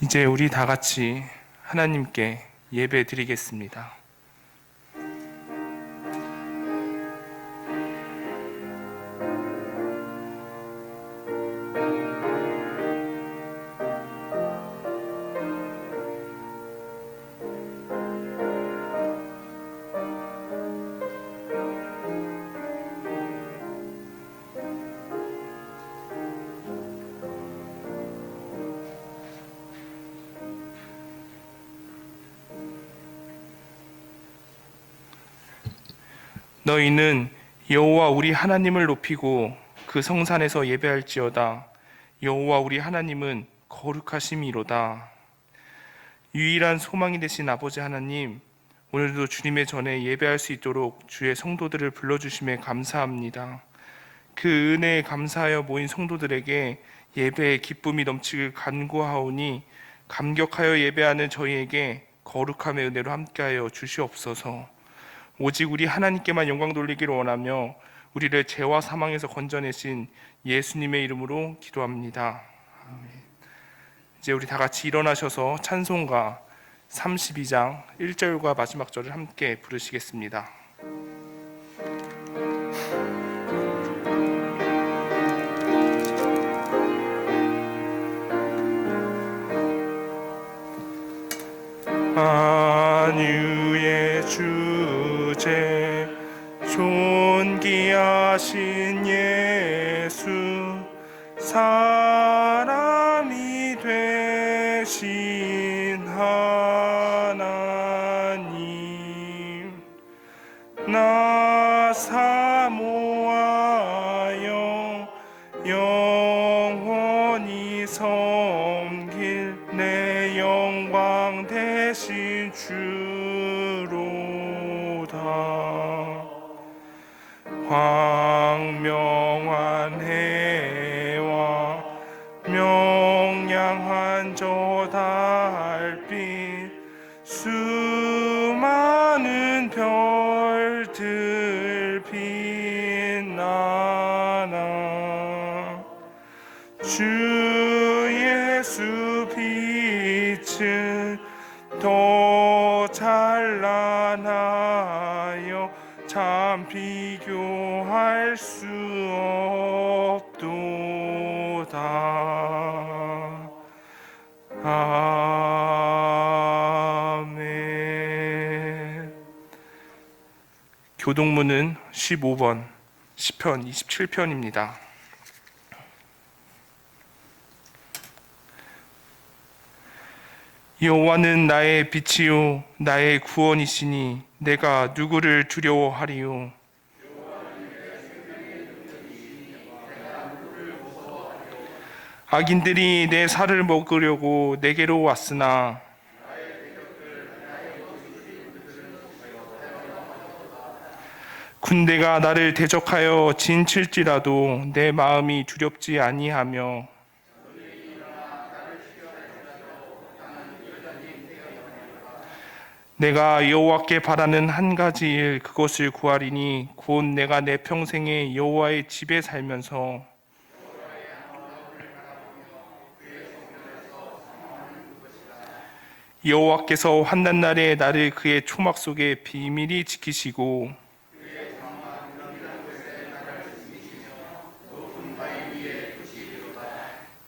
이제 우리 다 같이 하나님께 예배 드리겠습니다. 너희는 여호와 우리 하나님을 높이고 그 성산에서 예배할지어다. 여호와 우리 하나님은 거룩하심이로다. 유일한 소망이 되신 아버지 하나님, 오늘도 주님의 전에 예배할 수 있도록 주의 성도들을 불러주심에 감사합니다. 그 은혜에 감사하여 모인 성도들에게 예배의 기쁨이 넘치길 간구하오니 감격하여 예배하는 저희에게 거룩함의 은혜로 함께하여 주시옵소서. 오직 우리 하나님께만 영광 돌리기를 원하며 우리를 죄와 사망에서 건져내신 예수님의 이름으로 기도합니다. 아멘. 이제 우리 다 같이 일어나셔서 찬송가 32장 1절과 마지막 절을 함께 부르시겠습니다. 만유의 주제 존귀하신 예수 사람이 되신 하나님 나 사모하여 영원히 섬길 내 영광 대신 주로다. 광명한 해와 명량한 저 달빛 수많은 별들 빛나나 주 예수 빛은 더 찬란하여 참 비교할 수 없도다. 아멘. 교동문은 15번 시편 27편입니다. 여호와는 나의 빛이요 나의 구원이시니 내가 누구를 두려워하리요. 악인들이 내 살을 먹으려고 내게로 왔으나 군대가 나를 대적하여 진칠지라도 내 마음이 두렵지 아니하며 내가 여호와께 바라는 한 가지 일 그것을 구하리니 곧 내가 내 평생에 여호와의 집에 살면서 여호와께서 환난 날에 나를 그의 초막 속에 비밀히 지키시고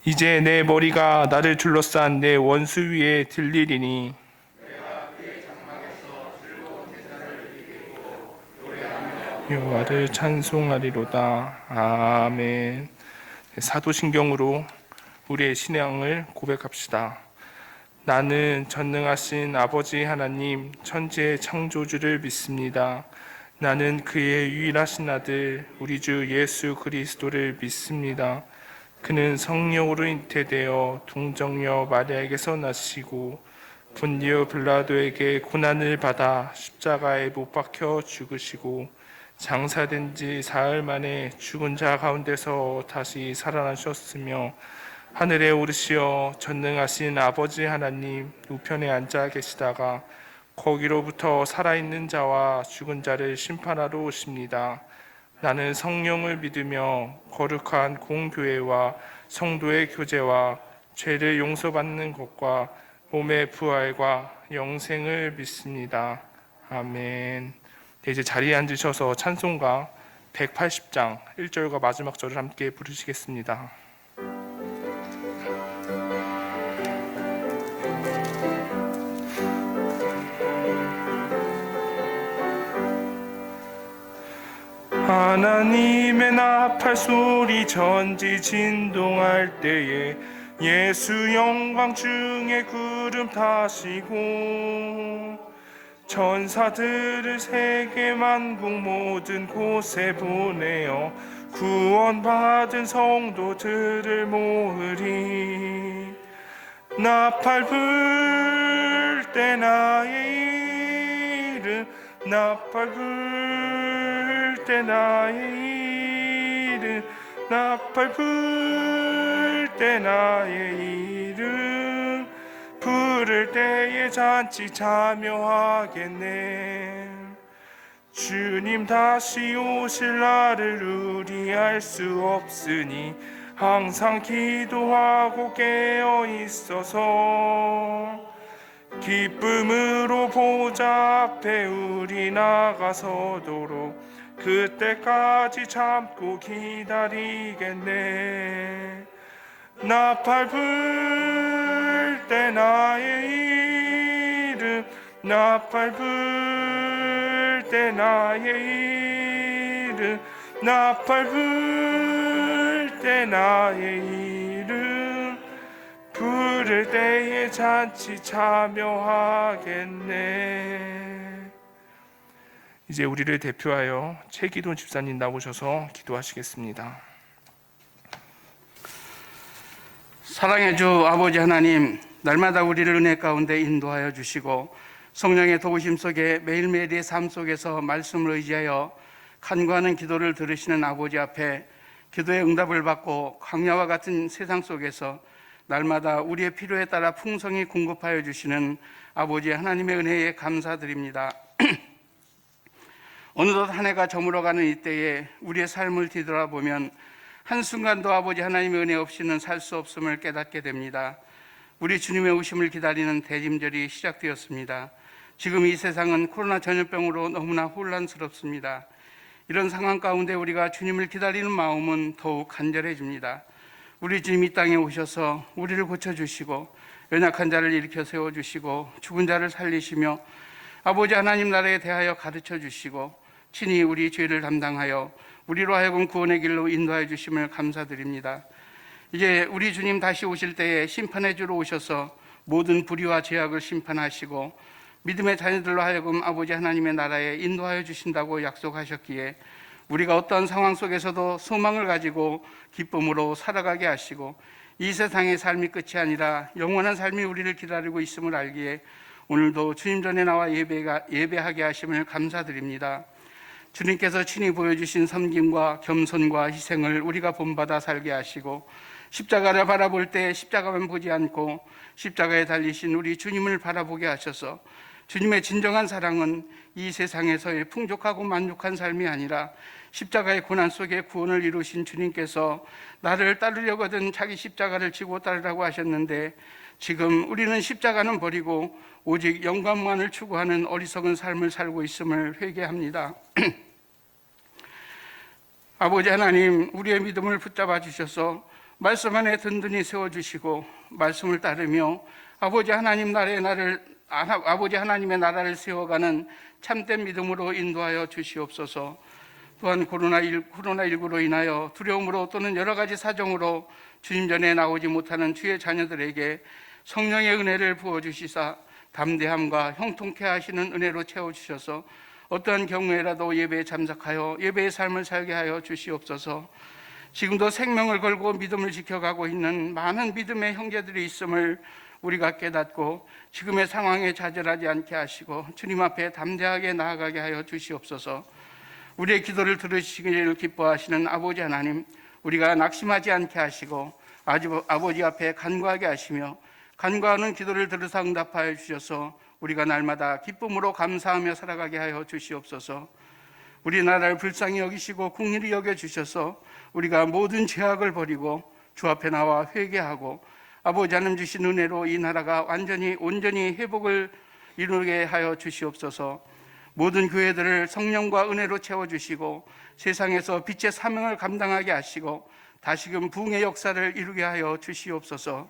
이제 내 머리가 나를 둘러싼 내 원수 위에 들리리니 여호와를 찬송하리로다. 아멘. 사도신경으로 우리의 신앙을 고백합시다. 나는 전능하신 아버지 하나님 천지의 창조주를 믿습니다. 나는 그의 유일하신 아들 우리 주 예수 그리스도를 믿습니다. 그는 성령으로 잉태되어 동정녀 마리아에게서 나시고 본디오 빌라도에게 고난을 받아 십자가에 못 박혀 죽으시고 장사된 지 사흘 만에 죽은 자 가운데서 다시 살아나셨으며 하늘에 오르시어 전능하신 아버지 하나님 우편에 앉아 계시다가 거기로부터 살아있는 자와 죽은 자를 심판하러 오십니다. 나는 성령을 믿으며 거룩한 공교회와 성도의 교제와 죄를 용서받는 것과 몸의 부활과 영생을 믿습니다. 아멘. 네, 이제 자리에 앉으셔서 찬송가 180장 1절과 마지막 절을 함께 부르시겠습니다. 하나님의 나팔 소리 전지 진동할 때에 예수 영광 중에 구름 타시고 천사들을 세계 만국 모든 곳에 보내어 구원받은 성도들을 모으리. 나팔 불 때 나의 이름, 나팔 불 때 나의 이름, 나팔 불 때 나의 이름, 부를 때에 잔치 참여하겠네. 주님 다시 오실 날을 우리 알 수 없으니 항상 기도하고 깨어 있어서 기쁨으로 보좌 앞에 우리 나가서도록 그때까지 참고 기다리겠네. 나팔 불 때 나의 이름, 나팔 불 때 나의 이름, 나팔 불 때 나의 이름, 부를 때에 잔치 참여하겠네. 이제 우리를 대표하여 최기돈 집사님 나오셔서 기도하시겠습니다. 사랑의 주 아버지 하나님, 날마다 우리를 은혜 가운데 인도하여 주시고 성령의 도우심 속에 매일매일의 삶 속에서 말씀을 의지하여 간구하는 기도를 들으시는 아버지 앞에 기도의 응답을 받고 광야와 같은 세상 속에서 날마다 우리의 필요에 따라 풍성히 공급하여 주시는 아버지 하나님의 은혜에 감사드립니다. 어느덧 한 해가 저물어가는 이때에 우리의 삶을 뒤돌아보면 한순간도 아버지 하나님의 은혜 없이는 살 수 없음을 깨닫게 됩니다. 우리 주님의 오심을 기다리는 대짐절이 시작되었습니다. 지금 이 세상은 코로나 전염병으로 너무나 혼란스럽습니다. 이런 상황 가운데 우리가 주님을 기다리는 마음은 더욱 간절해집니다. 우리 주님 이 땅에 오셔서 우리를 고쳐주시고 연약한 자를 일으켜 세워주시고 죽은 자를 살리시며 아버지 하나님 나라에 대하여 가르쳐 주시고 친히 우리 죄를 담당하여 우리로 하여금 구원의 길로 인도하여 주심을 감사드립니다. 이제 우리 주님 다시 오실 때에 심판의 주로 오셔서 모든 불의와 죄악을 심판하시고 믿음의 자녀들로 하여금 아버지 하나님의 나라에 인도하여 주신다고 약속하셨기에 우리가 어떤 상황 속에서도 소망을 가지고 기쁨으로 살아가게 하시고 이 세상의 삶이 끝이 아니라 영원한 삶이 우리를 기다리고 있음을 알기에 오늘도 주님 전에 나와 예배하게 하심을 감사드립니다. 주님께서 친히 보여주신 섬김과 겸손과 희생을 우리가 본받아 살게 하시고 십자가를 바라볼 때 십자가만 보지 않고 십자가에 달리신 우리 주님을 바라보게 하셔서 주님의 진정한 사랑은 이 세상에서의 풍족하고 만족한 삶이 아니라 십자가의 고난 속에 구원을 이루신 주님께서 나를 따르려거든 자기 십자가를 지고 따르라고 하셨는데 지금 우리는 십자가는 버리고 오직 영광만을 추구하는 어리석은 삶을 살고 있음을 회개합니다. 아버지 하나님, 우리의 믿음을 붙잡아 주셔서 말씀 안에 든든히 세워주시고 말씀을 따르며 아버지 하나님의 나라를 세워가는 참된 믿음으로 인도하여 주시옵소서. 또한 코로나19로 인하여 두려움으로 또는 여러 가지 사정으로 주님 전에 나오지 못하는 주의 자녀들에게 성령의 은혜를 부어주시사 담대함과 형통케 하시는 은혜로 채워주셔서 어떠한 경우에라도 예배에 참석하여 예배의 삶을 살게 하여 주시옵소서. 지금도 생명을 걸고 믿음을 지켜가고 있는 많은 믿음의 형제들이 있음을 우리가 깨닫고 지금의 상황에 좌절하지 않게 하시고 주님 앞에 담대하게 나아가게 하여 주시옵소서. 우리의 기도를 들으시기를 기뻐하시는 아버지 하나님, 우리가 낙심하지 않게 하시고 아버지 앞에 간구하게 하시며 간구하는 기도를 들으사 응답하여 주셔서 우리가 날마다 기쁨으로 감사하며 살아가게 하여 주시옵소서. 우리나라를 불쌍히 여기시고 긍휼히 여겨주셔서 우리가 모든 죄악을 버리고 주 앞에 나와 회개하고 아버지 하나님 주신 은혜로 이 나라가 온전히 회복을 이루게 하여 주시옵소서. 모든 교회들을 성령과 은혜로 채워주시고 세상에서 빛의 사명을 감당하게 하시고 다시금 부흥의 역사를 이루게 하여 주시옵소서.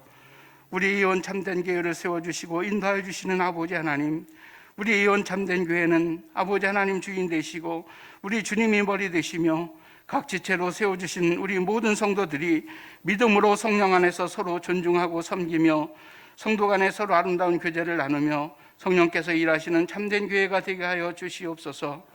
우리 이온 참된 교회를 세워주시고 인도하여 주시는 아버지 하나님, 우리 이온 참된 교회는 아버지 하나님 주인 되시고 우리 주님이 머리 되시며 각 지체로 세워주신 우리 모든 성도들이 믿음으로 성령 안에서 서로 존중하고 섬기며 성도 간에 서로 아름다운 교제를 나누며 성령께서 일하시는 참된 교회가 되게 하여 주시옵소서.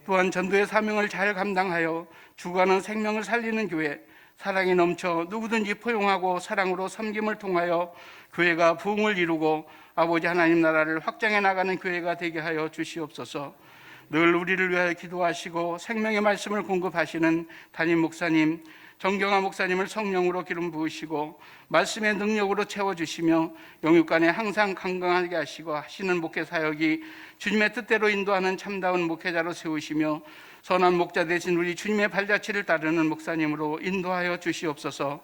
또한 전도의 사명을 잘 감당하여 죽어가는 생명을 살리는 교회, 사랑이 넘쳐 누구든지 포용하고 사랑으로 섬김을 통하여 교회가 부흥을 이루고 아버지 하나님 나라를 확장해 나가는 교회가 되게 하여 주시옵소서. 늘 우리를 위하여 기도하시고 생명의 말씀을 공급하시는 담임 목사님, 정경화 목사님을 성령으로 기름 부으시고 말씀의 능력으로 채워주시며 영육간에 항상 강건하게 하시는 목회 사역이 주님의 뜻대로 인도하는 참다운 목회자로 세우시며 선한 목자 되신 우리 주님의 발자취를 따르는 목사님으로 인도하여 주시옵소서.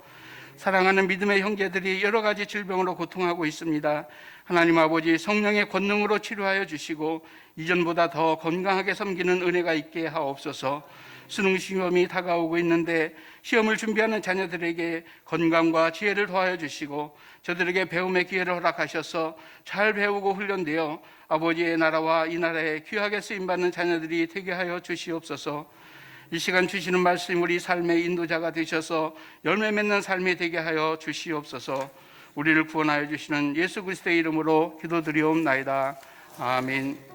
사랑하는 믿음의 형제들이 여러 가지 질병으로 고통하고 있습니다. 하나님 아버지 성령의 권능으로 치료하여 주시고 이전보다 더 건강하게 섬기는 은혜가 있게 하옵소서. 수능 시험이 다가오고 있는데 시험을 준비하는 자녀들에게 건강과 지혜를 더하여 주시고 저들에게 배움의 기회를 허락하셔서 잘 배우고 훈련되어 아버지의 나라와 이 나라에 귀하게 쓰임받는 자녀들이 되게 하여 주시옵소서. 이 시간 주시는 말씀 우리 삶의 인도자가 되셔서 열매 맺는 삶이 되게 하여 주시옵소서. 우리를 구원하여 주시는 예수 그리스도의 이름으로 기도드리옵나이다. 아멘.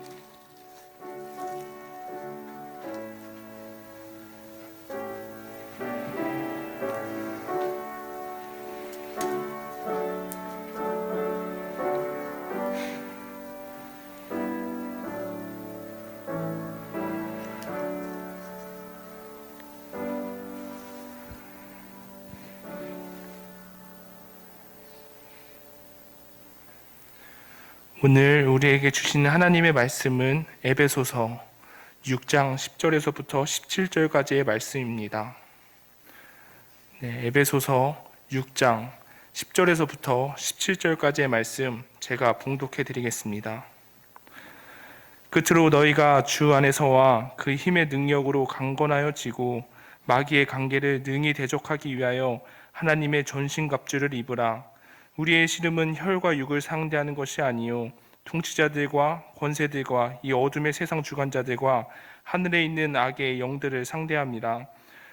오늘 우리에게 주시는 하나님의 말씀은 에베소서 6장 10절에서부터 17절까지의 말씀입니다. 에베소서 6장 10절에서부터 17절까지의 말씀 제가 봉독해 드리겠습니다. 끝으로 너희가 주 안에서와 그 힘의 능력으로 강건하여 지고 마귀의 관계를 능히 대적하기 위하여 하나님의 전신갑주를 입으라. 우리의 씨름은 혈과 육을 상대하는 것이 아니요 통치자들과 권세들과 이 어둠의 세상 주관자들과 하늘에 있는 악의 영들을 상대합니다.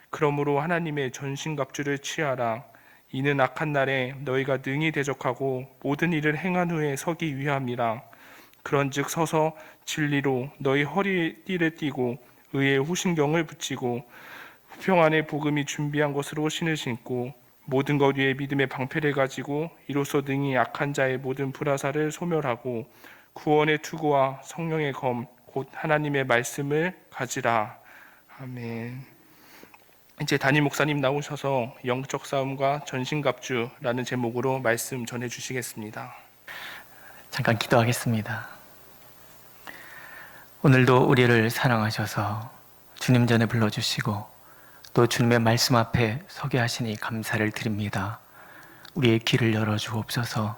그러므로 하나님의 전신갑주를 취하라. 이는 악한 날에 너희가 능히 대적하고 모든 일을 행한 후에 서기 위함이라. 그런즉 서서 진리로 너희 허리띠를 띠고 의의 후신경을 붙이고 평안의 복음이 준비한 것으로 신을 신고 모든 것 위에 믿음의 방패를 가지고 이로써 능히 약한 자의 모든 불화살을 소멸하고 구원의 투구와 성령의 검 곧 하나님의 말씀을 가지라. 아멘. 이제 담임 목사님 나오셔서 영적 싸움과 전신갑주라는 제목으로 말씀 전해 주시겠습니다. 잠깐 기도하겠습니다. 오늘도 우리를 사랑하셔서 주님 전에 불러주시고 또 주님의 말씀 앞에 서게 하시니 감사를 드립니다. 우리의 귀를 열어주옵소서.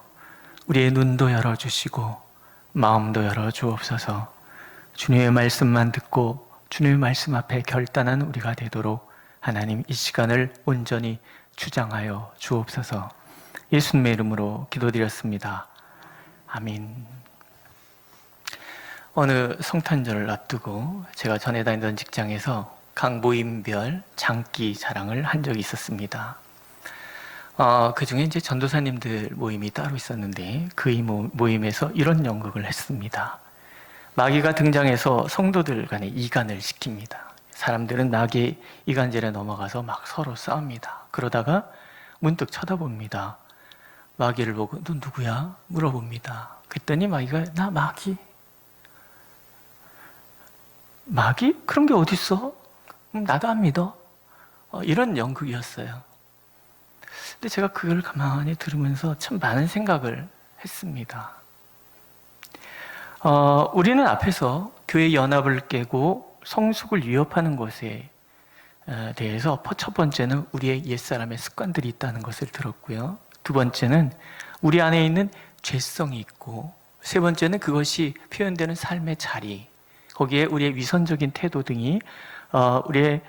우리의 눈도 열어주시고 마음도 열어주옵소서. 주님의 말씀만 듣고 주님의 말씀 앞에 결단한 우리가 되도록 하나님 이 시간을 온전히 주장하여 주옵소서. 예수님의 이름으로 기도드렸습니다. 아멘. 어느 성탄절을 앞두고 제가 전에 다니던 직장에서 각 모임별 장기 자랑을 한 적이 있었습니다. 그 중에 이제 전도사님들 모임이 따로 있었는데 그 모임에서 이런 연극을 했습니다. 마귀가 등장해서 성도들 간에 이간을 시킵니다. 사람들은 마귀의 이간질에 넘어가서 막 서로 싸웁니다. 그러다가 문득 쳐다봅니다. 마귀를 보고 너 누구야? 물어봅니다. 그랬더니 마귀가 나 마귀. 마귀? 그런 게 어딨어? 나도 안 믿어. 이런 연극이었어요. 근데 제가 그걸 가만히 들으면서 참 많은 생각을 했습니다. 우리는 앞에서 교회 연합을 깨고 성숙을 위협하는 것에 대해서 첫 번째는 우리의 옛사람의 습관들이 있다는 것을 들었고요. 두 번째는 우리 안에 있는 죄성이 있고, 세 번째는 그것이 표현되는 삶의 자리, 거기에 우리의 위선적인 태도 등이 우리의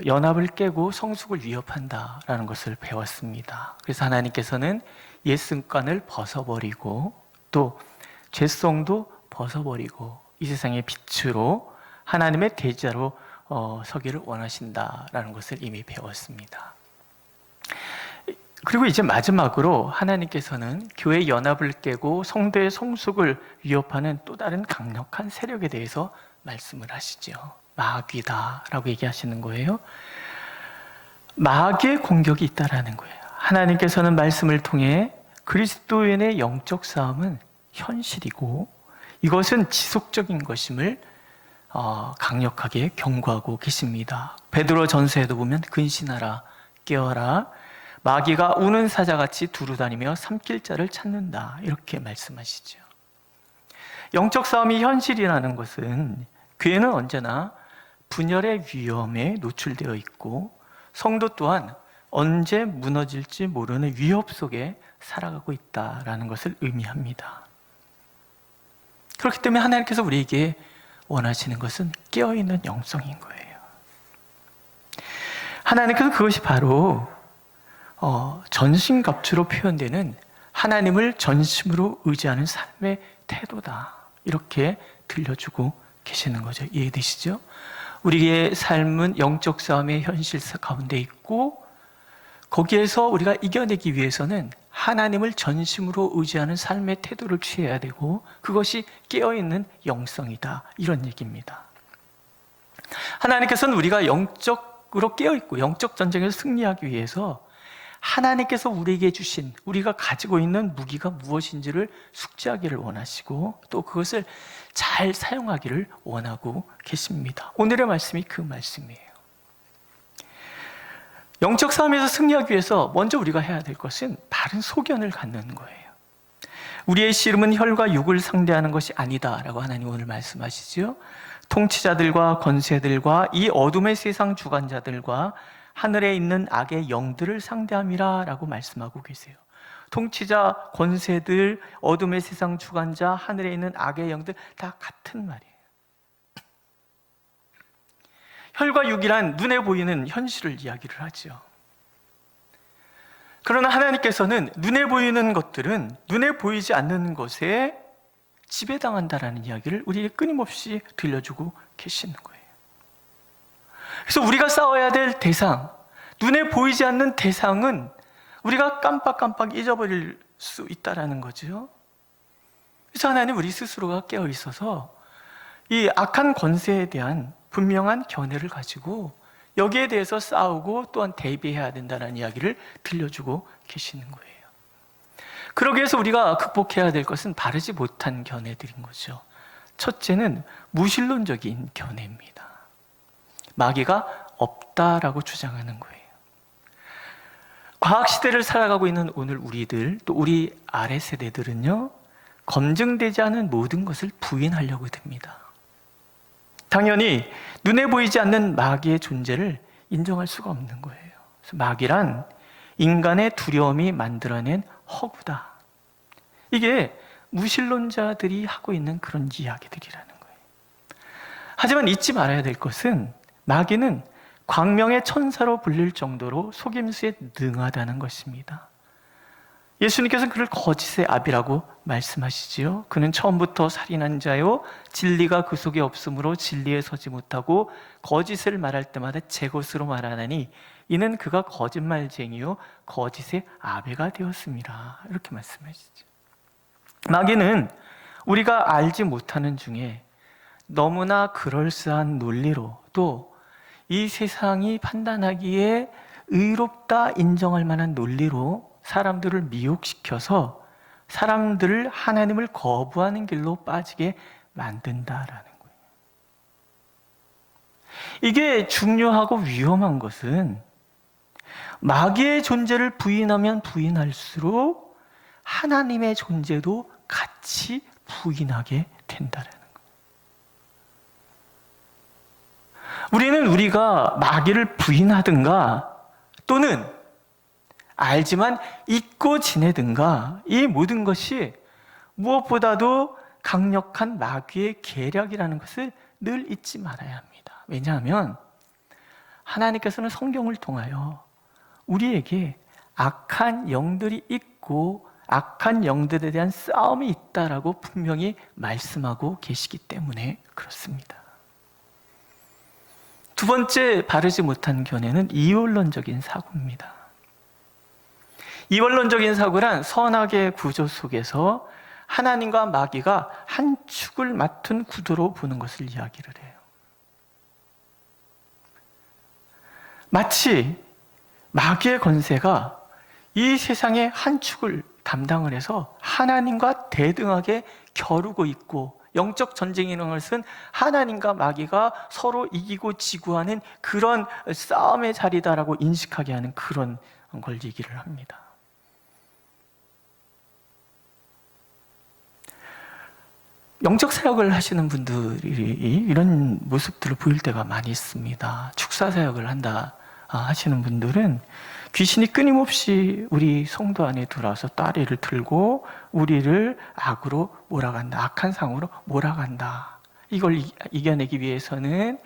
연합을 깨고 성숙을 위협한다라는 것을 배웠습니다. 그래서 하나님께서는 옛 습관을 벗어버리고 또 죄성도 벗어버리고 이 세상의 빛으로 하나님의 대자로 서기를 원하신다라는 것을 이미 배웠습니다. 그리고 이제 마지막으로 하나님께서는 교회 연합을 깨고 성도의 성숙을 위협하는 또 다른 강력한 세력에 대해서 말씀을 하시죠. 마귀다라고 얘기하시는 거예요. 마귀의 공격이 있다라는 거예요. 하나님께서는 말씀을 통해 그리스도인의 영적 싸움은 현실이고 이것은 지속적인 것임을 강력하게 경고하고 계십니다. 베드로 전서에도 보면 근신하라, 깨어라, 마귀가 우는 사자같이 두루다니며 삼킬 자를 찾는다, 이렇게 말씀하시죠. 영적 싸움이 현실이라는 것은 교회는 언제나 분열의 위험에 노출되어 있고 성도 또한 언제 무너질지 모르는 위협 속에 살아가고 있다라는 것을 의미합니다. 그렇기 때문에 하나님께서 우리에게 원하시는 것은 깨어있는 영성인 거예요. 하나님께서 그것이 바로 전신갑주로 표현되는 하나님을 전심으로 의지하는 삶의 태도다, 이렇게 들려주고 계시는 거죠. 이해되시죠? 우리의 삶은 영적 싸움의 현실 가운데 있고 거기에서 우리가 이겨내기 위해서는 하나님을 전심으로 의지하는 삶의 태도를 취해야 되고 그것이 깨어있는 영성이다, 이런 얘기입니다. 하나님께서는 우리가 영적으로 깨어있고 영적 전쟁에서 승리하기 위해서 하나님께서 우리에게 주신, 우리가 가지고 있는 무기가 무엇인지를 숙지하기를 원하시고 또 그것을 잘 사용하기를 원하고 계십니다. 오늘의 말씀이 그 말씀이에요. 영적 싸움에서 승리하기 위해서 먼저 우리가 해야 될 것은 바른 소견을 갖는 거예요. 우리의 씨름은 혈과 육을 상대하는 것이 아니다 라고 하나님 오늘 말씀하시죠. 통치자들과 권세들과 이 어둠의 세상 주관자들과 하늘에 있는 악의 영들을 상대함이라 라고 말씀하고 계세요. 통치자, 권세들, 어둠의 세상 주관자, 하늘에 있는 악의 영들 다 같은 말이에요. 혈과 육이란 눈에 보이는 현실을 이야기를 하죠. 그러나 하나님께서는 눈에 보이는 것들은 눈에 보이지 않는 것에 지배당한다라는 이야기를 우리에게 끊임없이 들려주고 계시는 거예요. 그래서 우리가 싸워야 될 대상, 눈에 보이지 않는 대상은 우리가 깜빡깜빡 잊어버릴 수 있다는 거죠. 그래서 하나님 우리 스스로가 깨어 있어서 이 악한 권세에 대한 분명한 견해를 가지고 여기에 대해서 싸우고 또한 대비해야 된다는 이야기를 들려주고 계시는 거예요. 그러기 위해서 우리가 극복해야 될 것은 바르지 못한 견해들인 거죠. 첫째는 무신론적인 견해입니다. 마귀가 없다라고 주장하는 거예요. 과학시대를 살아가고 있는 오늘 우리들, 또 우리 아래 세대들은요, 검증되지 않은 모든 것을 부인하려고 듭니다. 당연히 눈에 보이지 않는 마귀의 존재를 인정할 수가 없는 거예요. 그래서 마귀란 인간의 두려움이 만들어낸 허구다. 이게 무신론자들이 하고 있는 그런 이야기들이라는 거예요. 하지만 잊지 말아야 될 것은 마귀는 광명의 천사로 불릴 정도로 속임수에 능하다는 것입니다. 예수님께서는 그를 거짓의 아비라고 말씀하시지요. 그는 처음부터 살인한 자요, 진리가 그 속에 없으므로 진리에 서지 못하고 거짓을 말할 때마다 제 것으로 말하나니 이는 그가 거짓말쟁이요 거짓의 아비가 되었습니다. 이렇게 말씀하시죠. 마귀는 우리가 알지 못하는 중에 너무나 그럴싸한 논리로 또 이 세상이 판단하기에 의롭다 인정할 만한 논리로 사람들을 미혹시켜서 사람들을 하나님을 거부하는 길로 빠지게 만든다라는 거예요. 이게 중요하고 위험한 것은 마귀의 존재를 부인하면 부인할수록 하나님의 존재도 같이 부인하게 된다는 거예요. 우리는 우리가 마귀를 부인하든가 또는 알지만 잊고 지내든가 이 모든 것이 무엇보다도 강력한 마귀의 계략이라는 것을 늘 잊지 말아야 합니다. 왜냐하면 하나님께서는 성경을 통하여 우리에게 악한 영들이 있고 악한 영들에 대한 싸움이 있다라고 분명히 말씀하고 계시기 때문에 그렇습니다. 두 번째 바르지 못한 견해는 이원론적인 사고입니다. 이원론적인 사고란 선악의 구조 속에서 하나님과 마귀가 한 축을 맡은 구도로 보는 것을 이야기를 해요. 마치 마귀의 권세가 이 세상의 한 축을 담당을 해서 하나님과 대등하게 겨루고 있고, 영적 전쟁이라는 것은 하나님과 마귀가 서로 이기고 지고 하는 그런 싸움의 자리다라고 인식하게 하는 그런 걸 얘기를 합니다. 영적 사역을 하시는 분들이 이런 모습들을 보일 때가 많이 있습니다. 축사 사역을 한다 하시는 분들은 귀신이 끊임없이 우리 성도 안에 들어와서 따리를 들고 우리를 악으로 몰아간다, 악한 상으로 몰아간다. 이걸 이겨내기 위해서는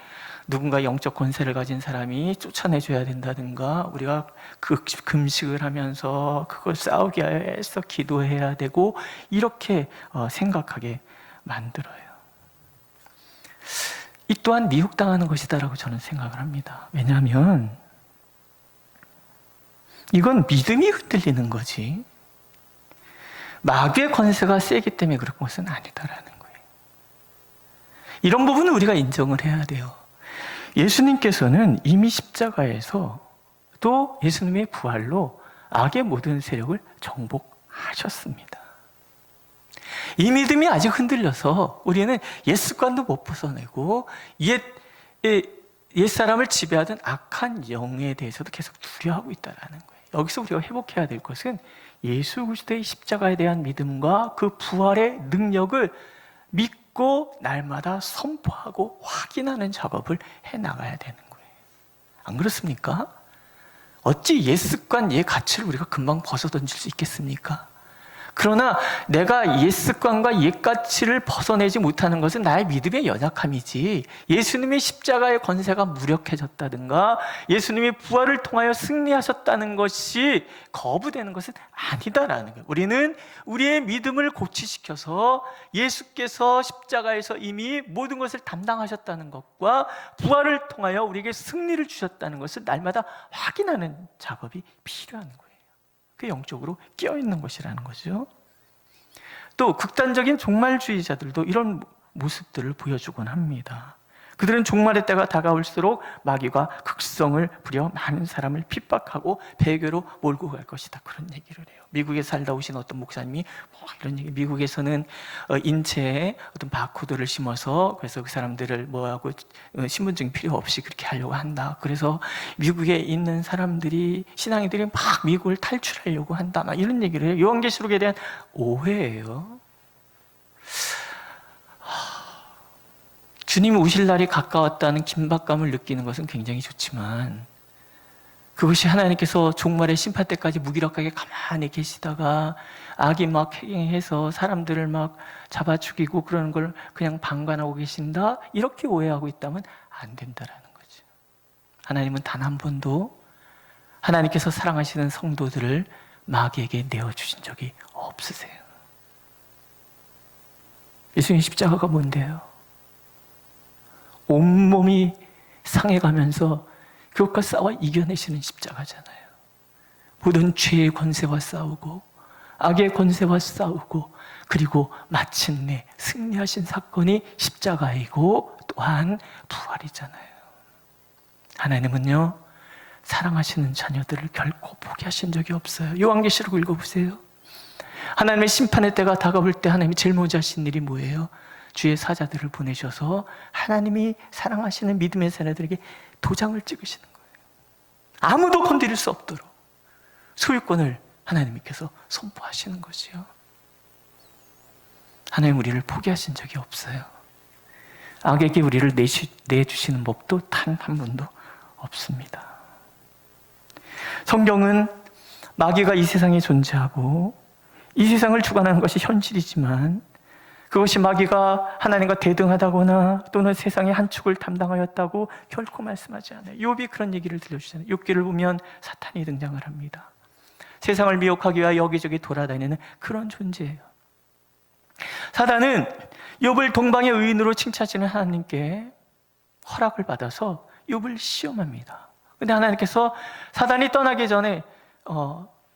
누군가 영적 권세를 가진 사람이 쫓아내줘야 된다든가, 우리가 금식을 하면서 그걸 싸우기 위해서 기도해야 되고, 이렇게 생각하게 만들어요. 이 또한 미혹당하는 것이다라고 저는 생각을 합니다. 왜냐하면 이건 믿음이 흔들리는 거지, 마귀의 권세가 세기 때문에 그런 것은 아니다라는 거예요. 이런 부분은 우리가 인정을 해야 돼요. 예수님께서는 이미 십자가에서 또 예수님의 부활로 악의 모든 세력을 정복하셨습니다. 이 믿음이 아직 흔들려서 우리는 옛 습관도 못 벗어내고 옛사람을 지배하던 악한 영에 대해서도 계속 두려워하고 있다는 거예요. 여기서 우리가 회복해야 될 것은 예수 그리스도의 십자가에 대한 믿음과 그 부활의 능력을 믿고 날마다 선포하고 확인하는 작업을 해나가야 되는 거예요. 안 그렇습니까? 어찌 옛 습관, 옛 가치를 우리가 금방 벗어던질 수 있겠습니까? 그러나 내가 옛 습관과 옛 가치를 벗어내지 못하는 것은 나의 믿음의 연약함이지, 예수님의 십자가의 권세가 무력해졌다든가 예수님의 부활을 통하여 승리하셨다는 것이 거부되는 것은 아니다라는 거예요. 우리는 우리의 믿음을 고취시켜서 예수께서 십자가에서 이미 모든 것을 담당하셨다는 것과 부활을 통하여 우리에게 승리를 주셨다는 것을 날마다 확인하는 작업이 필요한 거예요. 그 영적으로 끼어있는 것이라는 거죠. 또 극단적인 종말주의자들도 이런 모습들을 보여주곤 합니다. 그들은 종말의 때가 다가올수록 마귀가 극성을 부려 많은 사람을 핍박하고 배교로 몰고 갈 것이다, 그런 얘기를 해요. 미국에 살다 오신 어떤 목사님이 이런 얘기, 미국에서는 인체에 어떤 바코드를 심어서 그래서 그 사람들을 뭐하고 신분증이 필요 없이 그렇게 하려고 한다. 그래서 미국에 있는 사람들이, 신앙인들이 막 미국을 탈출하려고 한다, 막 이런 얘기를 해요. 요한계시록에 대한 오해예요. 주님이 오실 날이 가까웠다는 긴박감을 느끼는 것은 굉장히 좋지만, 그것이 하나님께서 종말의 심판 때까지 무기력하게 가만히 계시다가 악이 막 행해서 사람들을 막 잡아 죽이고 그러는 걸 그냥 방관하고 계신다, 이렇게 오해하고 있다면 안 된다라는 거죠. 하나님은 단 한 번도 하나님께서 사랑하시는 성도들을 마귀에게 내어주신 적이 없으세요. 예수님의 십자가가 뭔데요? 온몸이 상해가면서 그것과 싸워 이겨내시는 십자가잖아요. 모든 죄의 권세와 싸우고 악의 권세와 싸우고, 그리고 마침내 승리하신 사건이 십자가이고 또한 부활이잖아요. 하나님은요, 사랑하시는 자녀들을 결코 포기하신 적이 없어요. 요한계시록 읽어보세요. 하나님의 심판의 때가 다가올 때 하나님이 제일 먼저 하신 일이 뭐예요? 주의 사자들을 보내셔서 하나님이 사랑하시는 믿음의 자녀들에게 도장을 찍으시는 거예요. 아무도 건드릴 수 없도록 소유권을 하나님께서 선포하시는 것이요. 하나님 우리를 포기하신 적이 없어요. 악에게 우리를 내주시는 법도 단 한 번도 없습니다. 성경은 마귀가 이 세상에 존재하고 이 세상을 주관하는 것이 현실이지만 그것이 마귀가 하나님과 대등하다거나 또는 세상의 한 축을 담당하였다고 결코 말씀하지 않아요. 욥이 그런 얘기를 들려주잖아요. 욥기를 보면 사탄이 등장을 합니다. 세상을 미혹하기 위해 여기저기 돌아다니는 그런 존재예요. 사단은 욥을 동방의 의인으로 칭찬하시는 하나님께 허락을 받아서 욥을 시험합니다. 근데 하나님께서 사단이 떠나기 전에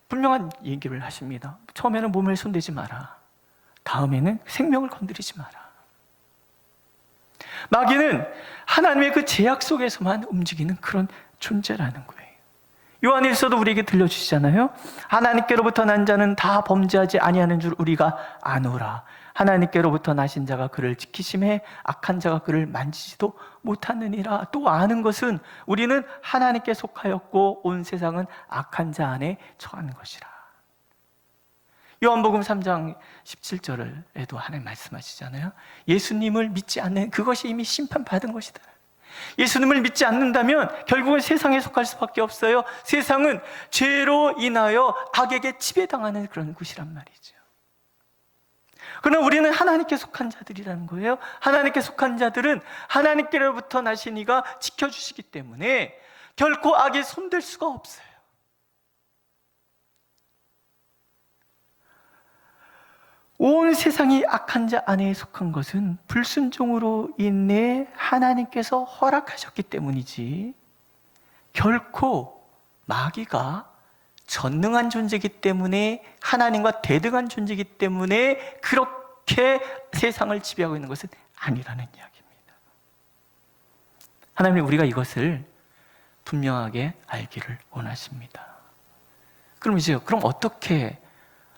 분명한 얘기를 하십니다. 처음에는 몸을 손대지 마라. 다음에는 생명을 건드리지 마라. 마귀는 하나님의 그 제약 속에서만 움직이는 그런 존재라는 거예요. 요한일서도 우리에게 들려주시잖아요. 하나님께로부터 난 자는 다 범죄하지 아니하는 줄 우리가 아노라. 하나님께로부터 나신 자가 그를 지키심에 악한 자가 그를 만지지도 못하느니라. 또 아는 것은 우리는 하나님께 속하였고 온 세상은 악한 자 안에 처한 것이라. 요한복음 3장 17절에도 하나님 말씀하시잖아요. 예수님을 믿지 않는 그것이 이미 심판받은 것이다. 예수님을 믿지 않는다면 결국은 세상에 속할 수밖에 없어요. 세상은 죄로 인하여 악에게 지배당하는 그런 곳이란 말이죠. 그러나 우리는 하나님께 속한 자들이라는 거예요. 하나님께 속한 자들은 하나님께로부터 나신 이가 지켜주시기 때문에 결코 악에 손댈 수가 없어요. 온 세상이 악한 자 안에 속한 것은 불순종으로 인해 하나님께서 허락하셨기 때문이지 결코 마귀가 전능한 존재이기 때문에 하나님과 대등한 존재이기 때문에 그렇게 세상을 지배하고 있는 것은 아니라는 이야기입니다. 하나님은 우리가 이것을 분명하게 알기를 원하십니다. 그럼 어떻게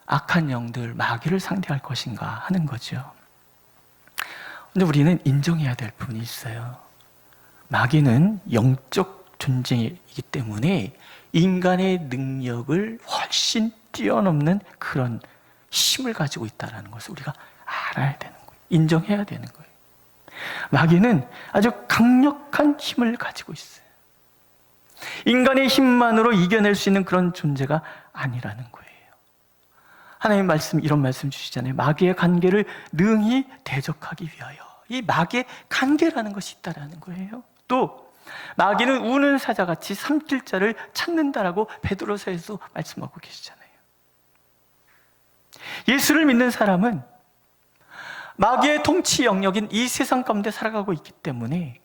악한 영들, 마귀를 상대할 것인가 하는 거죠. 근데 우리는 인정해야 될 부분이 있어요. 마귀는 영적 존재이기 때문에 인간의 능력을 훨씬 뛰어넘는 그런 힘을 가지고 있다는 것을 우리가 알아야 되는 거예요. 인정해야 되는 거예요. 마귀는 아주 강력한 힘을 가지고 있어요. 인간의 힘만으로 이겨낼 수 있는 그런 존재가 아니라는 거예요. 하나님 말씀, 이런 말씀 주시잖아요. 마귀의 관계를 능히 대적하기 위하여. 이 마귀의 관계라는 것이 있다라는 거예요. 또 마귀는 우는 사자같이 삼킬 자를 찾는다라고 베드로서에서 말씀하고 계시잖아요. 예수를 믿는 사람은 마귀의 통치 영역인 이 세상 가운데 살아가고 있기 때문에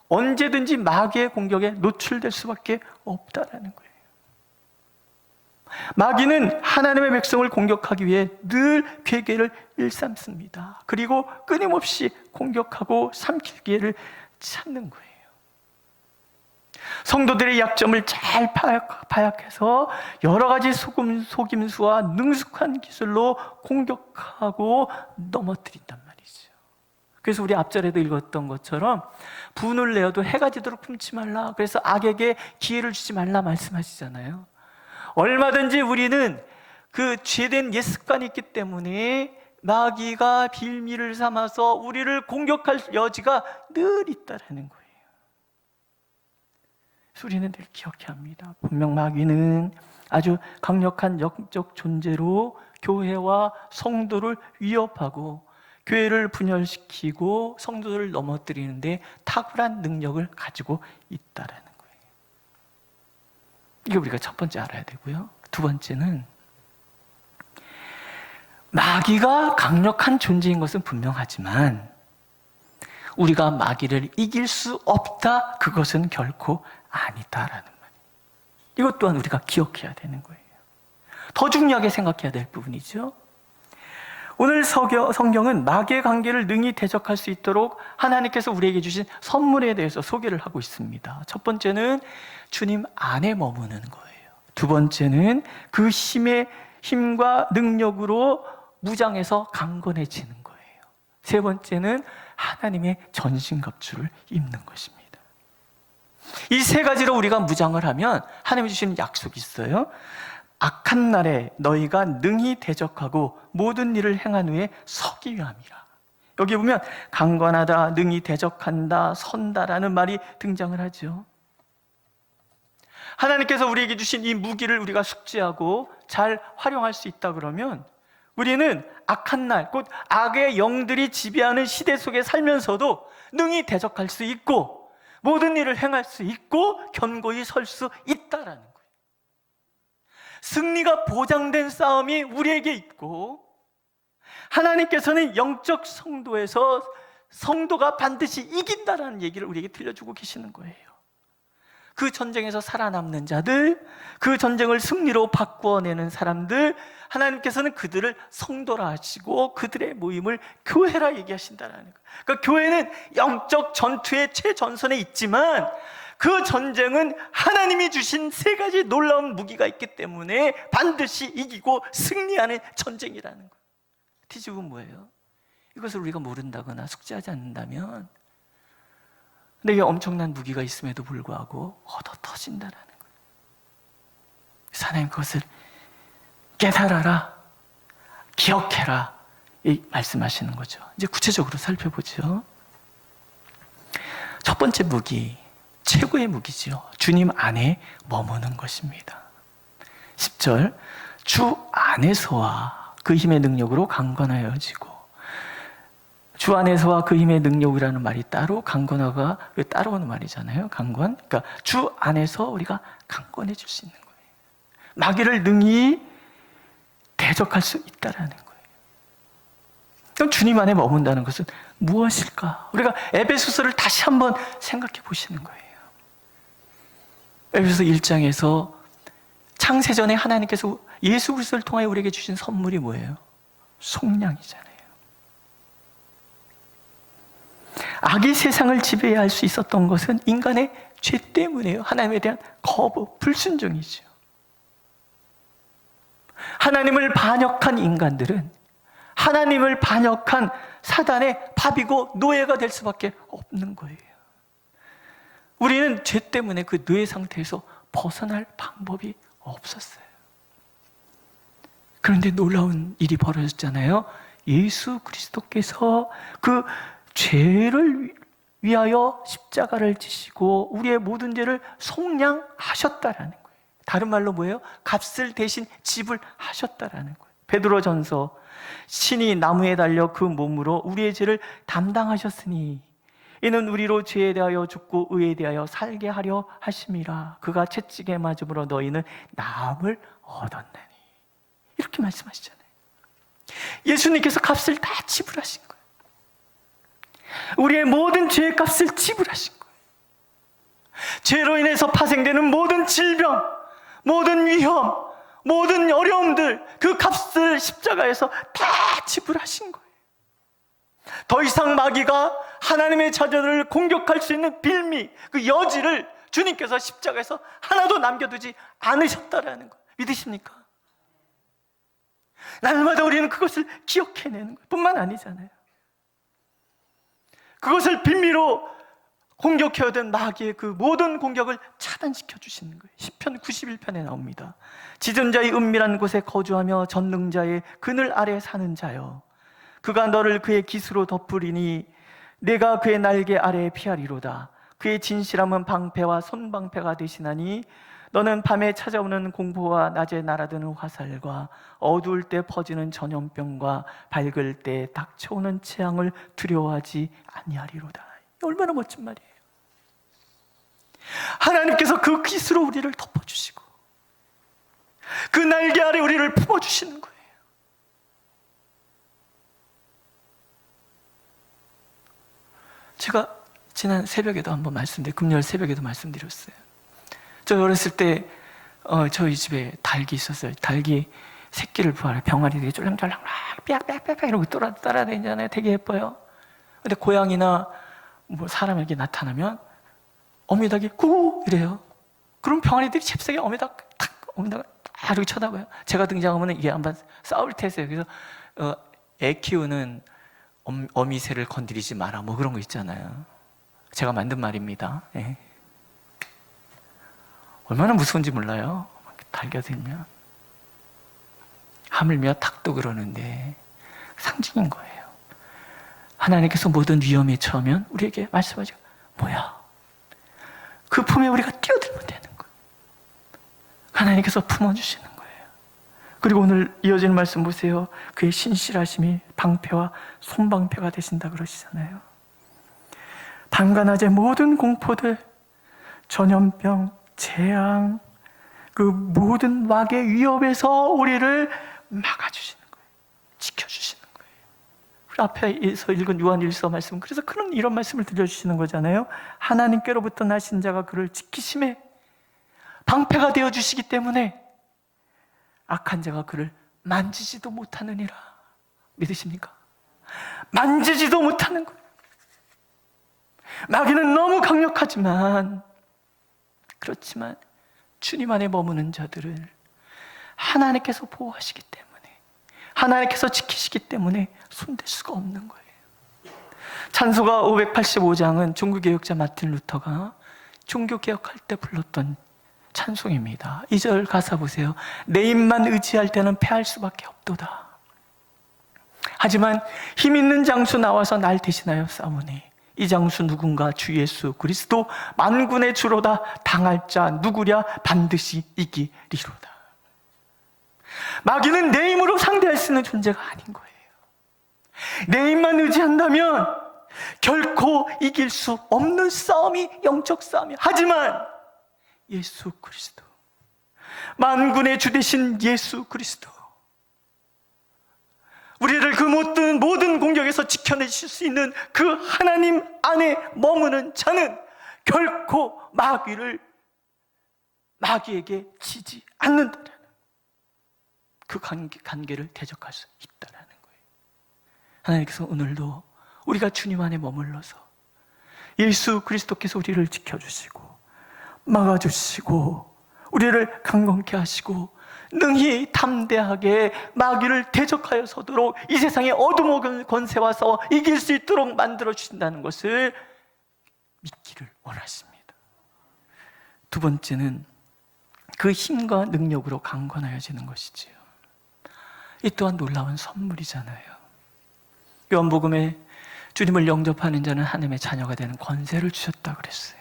언제든지 마귀의 공격에 노출될 수밖에 없다라는 거예요. 마귀는 하나님의 백성을 공격하기 위해 늘 괴계를 일삼습니다. 그리고 끊임없이 공격하고 삼킬 기회를 찾는 거예요. 성도들의 약점을 잘 파악해서 여러 가지 속임수와 능숙한 기술로 공격하고 넘어뜨린단 말이죠. 그래서 우리 앞절에도 읽었던 것처럼 분을 내어도 해가 지도록 품지 말라. 그래서 악에게 기회를 주지 말라 말씀하시잖아요. 얼마든지 우리는 그 죄된 옛 습관이 있기 때문에 마귀가 빌미를 삼아서 우리를 공격할 여지가 늘 있다라는 거예요. 우리는 늘 기억해야 합니다. 분명 마귀는 아주 강력한 영적 존재로 교회와 성도를 위협하고 교회를 분열시키고 성도들을 넘어뜨리는데 탁월한 능력을 가지고 있다라는 거예요. 이게 우리가 첫 번째 알아야 되고요. 두 번째는 마귀가 강력한 존재인 것은 분명하지만 우리가 마귀를 이길 수 없다, 그것은 결코 아니다라는 말이에요. 이것 또한 우리가 기억해야 되는 거예요. 더 중요하게 생각해야 될 부분이죠. 오늘 성경은 마귀의 관계를 능히 대적할 수 있도록 하나님께서 우리에게 주신 선물에 대해서 소개를 하고 있습니다. 첫 번째는 주님 안에 머무는 거예요. 두 번째는 그 힘과 능력으로 무장해서 강건해지는 거예요. 세 번째는 하나님의 전신갑주를 입는 것입니다. 이 세 가지로 우리가 무장을 하면 하나님이 주시는 약속이 있어요. 악한 날에 너희가 능히 대적하고 모든 일을 행한 후에 서기 위함이라. 여기 보면 강건하다, 능히 대적한다, 선다라는 말이 등장을 하죠. 하나님께서 우리에게 주신 이 무기를 우리가 숙지하고 잘 활용할 수 있다 그러면 우리는 악한 날, 곧 악의 영들이 지배하는 시대 속에 살면서도 능히 대적할 수 있고 모든 일을 행할 수 있고 견고히 설 수 있다라는 거예요. 승리가 보장된 싸움이 우리에게 있고 하나님께서는 영적 성도에서 성도가 반드시 이긴다라는 얘기를 우리에게 들려주고 계시는 거예요. 그 전쟁에서 살아남는 자들, 그 전쟁을 승리로 바꾸어내는 사람들, 하나님께서는 그들을 성도라 하시고 그들의 모임을 교회라 얘기하신다는 거예요. 그러니까 교회는 영적 전투의 최전선에 있지만 그 전쟁은 하나님이 주신 세 가지 놀라운 무기가 있기 때문에 반드시 이기고 승리하는 전쟁이라는 거예요. 뒤집으면 뭐예요? 이것을 우리가 모른다거나 숙지하지 않는다면 내게 엄청난 무기가 있음에도 불구하고 얻어 터진다라는 거예요. 하나님 그것을 깨달아라, 기억해라 이 말씀하시는 거죠. 이제 구체적으로 살펴보죠. 첫 번째 무기, 최고의 무기죠. 주님 안에 머무는 것입니다. 10절, 주 안에서와 그 힘의 능력으로 강건하여지고, 주 안에서와 그 힘의 능력이라는 말이 따로, 강건화가 따라오는 말이잖아요. 강건. 그러니까 주 안에서 우리가 강건해질 수 있는 거예요. 마귀를 능히 대적할 수 있다라는 거예요. 그럼 주님 안에 머문다는 것은 무엇일까? 우리가 에베소서를 다시 한번 생각해 보시는 거예요. 에베소서 1장에서 창세전에 하나님께서 예수 그리스도를 통하여 우리에게 주신 선물이 뭐예요? 속량이잖아요. 악이 세상을 지배할 수 있었던 것은 인간의 죄 때문이에요. 하나님에 대한 거부, 불순종이죠. 하나님을 반역한 인간들은 하나님을 반역한 사단의 밥이고 노예가 될 수밖에 없는 거예요. 우리는 죄 때문에 그 노예 상태에서 벗어날 방법이 없었어요. 그런데 놀라운 일이 벌어졌잖아요. 예수 그리스도께서 그 죄를 위하여 십자가를 지시고 우리의 모든 죄를 속량하셨다라는 거예요. 다른 말로 뭐예요? 값을 대신 지불하셨다라는 거예요. 베드로전서, 신이 나무에 달려 그 몸으로 우리의 죄를 담당하셨으니 이는 우리로 죄에 대하여 죽고 의에 대하여 살게 하려 하심이라. 그가 채찍에 맞음으로 너희는 나음을 얻었나니. 이렇게 말씀하시잖아요. 예수님께서 값을 다 지불하신 거예요. 우리의 모든 죄의 값을 지불하신 거예요. 죄로 인해서 파생되는 모든 질병, 모든 위험, 모든 어려움들, 그 값을 십자가에서 다 지불하신 거예요. 더 이상 마귀가 하나님의 자녀들을 공격할 수 있는 빌미, 그 여지를 주님께서 십자가에서 하나도 남겨두지 않으셨다라는 거예요. 믿으십니까? 날마다 우리는 그것을 기억해내는 거예요. 뿐만 아니잖아요. 그것을 빌미로 공격해오던 마귀의 그 모든 공격을 차단시켜 주시는 거예요. 시편 91편에 나옵니다. 짖은 자의 은밀한 곳에 거주하며 전능자의 그늘 아래 사는 자여, 그가 너를 그의 깃으로 덮으리니 내가 그의 날개 아래에 피하리로다. 그의 진실함은 방패와 손방패가 되시나니 너는 밤에 찾아오는 공포와 낮에 날아드는 화살과 어두울 때 퍼지는 전염병과 밝을 때 닥쳐오는 재앙을 두려워하지 아니하리로다. 얼마나 멋진 말이에요. 하나님께서 그 깃으로 우리를 덮어주시고 그 날개 아래 우리를 품어주시는 거예요. 제가 지난 새벽에도 한번 금요일 새벽에도 말씀드렸어요. 저 어렸을 때 저희 집에 닭이 있었어요. 닭이 새끼를 부화해 병아리들이 쫄랑쫄랑 빽빽빽 이러고 따라다니잖아요. 되게 예뻐요. 근데 고양이나 뭐 사람에게 나타나면 어미닭이 구 이래요. 그럼 병아리들이 잽싸게 어미닭 딱 이렇게 쳐다봐요. 제가 등장하면 이게 한번 싸울 테세요. 그래서 애 키우는 어미새를 건드리지 마라 뭐 그런 거 있잖아요. 제가 만든 말입니다. 예. 얼마나 무서운지 몰라요. 달겨들면 하물며 닭도 그러는데 상징인 거예요. 하나님께서 모든 위험에 처하면 우리에게 말씀하죠. 뭐야? 그 품에 우리가 뛰어들면 되는 거예요. 하나님께서 품어주시는 거예요. 그리고 오늘 이어지는 말씀 보세요. 그의 신실하심이 방패와 손방패가 되신다 그러시잖아요. 밤과 낮의 모든 공포들, 전염병, 재앙, 그 모든 마귀의 위협에서 우리를 막아주시는 거예요. 지켜주시는 거예요. 우리 앞에서 읽은 요한일서 말씀, 그래서 이런 말씀을 들려주시는 거잖아요. 하나님께로부터 나신 자가 그를 지키심에 방패가 되어주시기 때문에 악한 자가 그를 만지지도 못하느니라. 믿으십니까? 만지지도 못하는 거예요. 마귀는 너무 강력하지만, 그렇지만 주님 안에 머무는 자들을 하나님께서 보호하시기 때문에, 하나님께서 지키시기 때문에 손댈 수가 없는 거예요. 찬송가 585장은 종교개혁자 마틴 루터가 종교개혁할 때 불렀던 찬송입니다. 2절 가사 보세요. 내 입만 의지할 때는 패할 수밖에 없도다. 하지만 힘 있는 장수 나와서 날 대신하여 싸우니 이 장수 누군가 주 예수 그리스도 만군의 주로다. 당할 자 누구랴 반드시 이기리로다. 마귀는 내 힘으로 상대할 수 있는 존재가 아닌 거예요. 내 힘만 의지한다면 결코 이길 수 없는 싸움이 영적 싸움이에요. 하지만 예수 그리스도, 만군의 주 되신 예수 그리스도, 우리를 그 모든 공격에서 지켜내실 수 있는 그 하나님 안에 머무는 자는 결코 마귀에게 지지 않는다라는 그 관계를 대적할 수 있다라는 거예요. 하나님께서 오늘도 우리가 주님 안에 머물러서 예수 그리스도께서 우리를 지켜주시고 막아주시고 우리를 강건케 하시고 능히 담대하게 마귀를 대적하여 서도록 이 세상의 어둠의 권세와 싸워 이길 수 있도록 만들어 주신다는 것을 믿기를 원하십니다. 두 번째는 그 힘과 능력으로 강건하여지는 것이지요. 이 또한 놀라운 선물이잖아요. 요한복음에 주님을 영접하는 자는 하나님의 자녀가 되는 권세를 주셨다 그랬어요.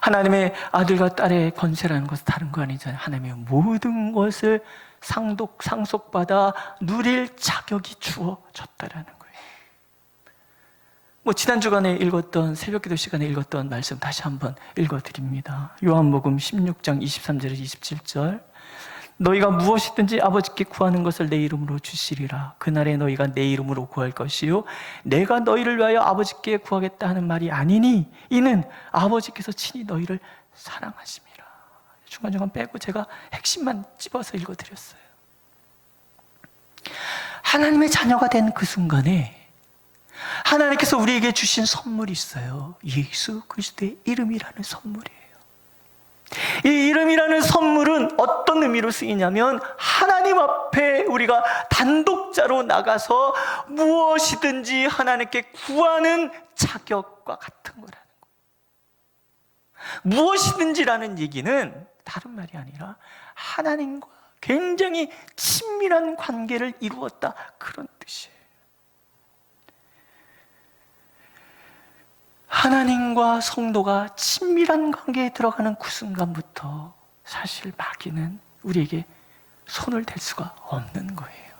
하나님의 아들과 딸의 권세라는 것은 다른 거 아니잖아요. 하나님의 모든 것을 상속받아 누릴 자격이 주어졌다라는 거예요. 지난 주간에 읽었던 새벽기도 시간에 읽었던 말씀 다시 한번 읽어드립니다. 요한복음 16장 23절에서 27절. 너희가 무엇이든지 아버지께 구하는 것을 내 이름으로 주시리라. 그날에 너희가 내 이름으로 구할 것이요 내가 너희를 위하여 아버지께 구하겠다 하는 말이 아니니 이는 아버지께서 친히 너희를 사랑하심이라. 중간중간 빼고 제가 핵심만 찝어서 읽어드렸어요. 하나님의 자녀가 된 그 순간에 하나님께서 우리에게 주신 선물이 있어요. 예수 그리스도의 이름이라는 선물이에요. 이 이름이라는 선물은 어떤 의미로 쓰이냐면 하나님 앞에 우리가 단독자로 나가서 무엇이든지 하나님께 구하는 자격과 같은 거라는 거예요. 무엇이든지라는 얘기는 다른 말이 아니라 하나님과 굉장히 친밀한 관계를 이루었다, 그런 뜻이에요. 하나님과 성도가 친밀한 관계에 들어가는 그 순간부터 사실 마귀는 우리에게 손을 댈 수가 없는 거예요.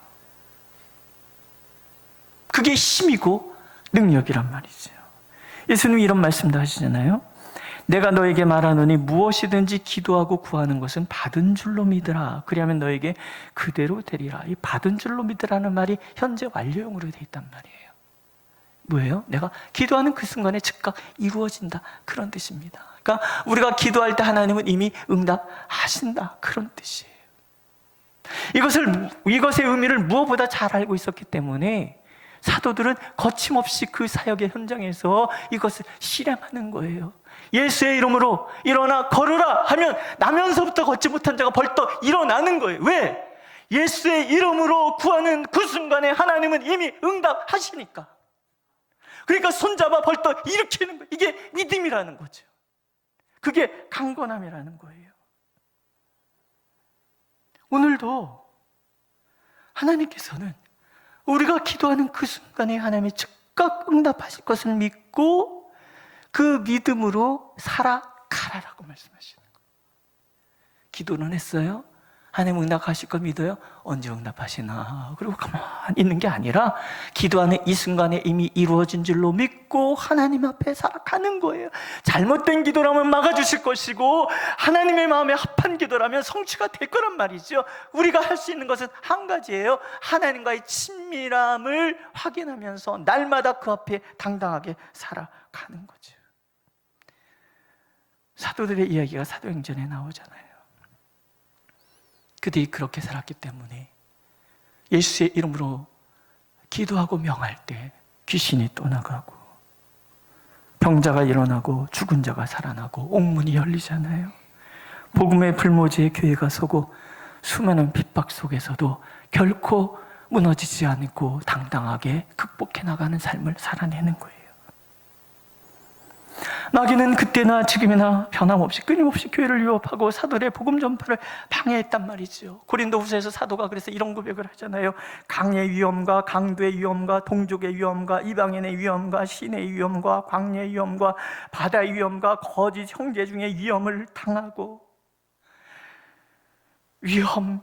그게 힘이고 능력이란 말이죠. 예수님이 이런 말씀도 하시잖아요. 내가 너에게 말하노니 무엇이든지 기도하고 구하는 것은 받은 줄로 믿으라. 그리하면 너에게 그대로 되리라. 이 받은 줄로 믿으라는 말이 현재 완료형으로 되어 있단 말이에요. 뭐예요? 내가 기도하는 그 순간에 즉각 이루어진다, 그런 뜻입니다. 그러니까 우리가 기도할 때 하나님은 이미 응답하신다, 그런 뜻이에요. 이것의 의미를 무엇보다 잘 알고 있었기 때문에 사도들은 거침없이 그 사역의 현장에서 이것을 실행하는 거예요. 예수의 이름으로 일어나 걸으라 하면 나면서부터 걷지 못한 자가 벌떡 일어나는 거예요. 왜? 예수의 이름으로 구하는 그 순간에 하나님은 이미 응답하시니까. 그러니까 손잡아 벌떡 일으키는 거예요. 이게 믿음이라는 거죠. 그게 강건함이라는 거예요. 오늘도 하나님께서는 우리가 기도하는 그 순간에 하나님이 즉각 응답하실 것을 믿고 그 믿음으로 살아가라라고 말씀하시는 거예요. 기도는 했어요? 하나님 응답하실 걸 믿어요? 언제 응답하시나? 그리고 가만히 있는 게 아니라 기도하는 이 순간에 이미 이루어진 줄로 믿고 하나님 앞에 살아가는 거예요. 잘못된 기도라면 막아주실 것이고 하나님의 마음에 합한 기도라면 성취가 될 거란 말이죠. 우리가 할 수 있는 것은 한 가지예요. 하나님과의 친밀함을 확인하면서 날마다 그 앞에 당당하게 살아가는 거죠. 사도들의 이야기가 사도행전에 나오잖아요. 그들이 그렇게 살았기 때문에 예수의 이름으로 기도하고 명할 때 귀신이 떠나가고 병자가 일어나고 죽은 자가 살아나고 옥문이 열리잖아요. 복음의 불모지에 교회가 서고 수많은 핍박 속에서도 결코 무너지지 않고 당당하게 극복해 나가는 삶을 살아내는 거예요. 마귀는 그때나 지금이나 변함없이 끊임없이 교회를 위협하고 사도들의 복음 전파를 방해했단 말이죠. 고린도후서에서 사도가 그래서 이런 고백을 하잖아요. 강의 위험과 강도의 위험과 동족의 위험과 이방인의 위험과 신의 위험과 광야의 위험과 바다의 위험과 거짓 형제 중에 위험을 당하고 위험.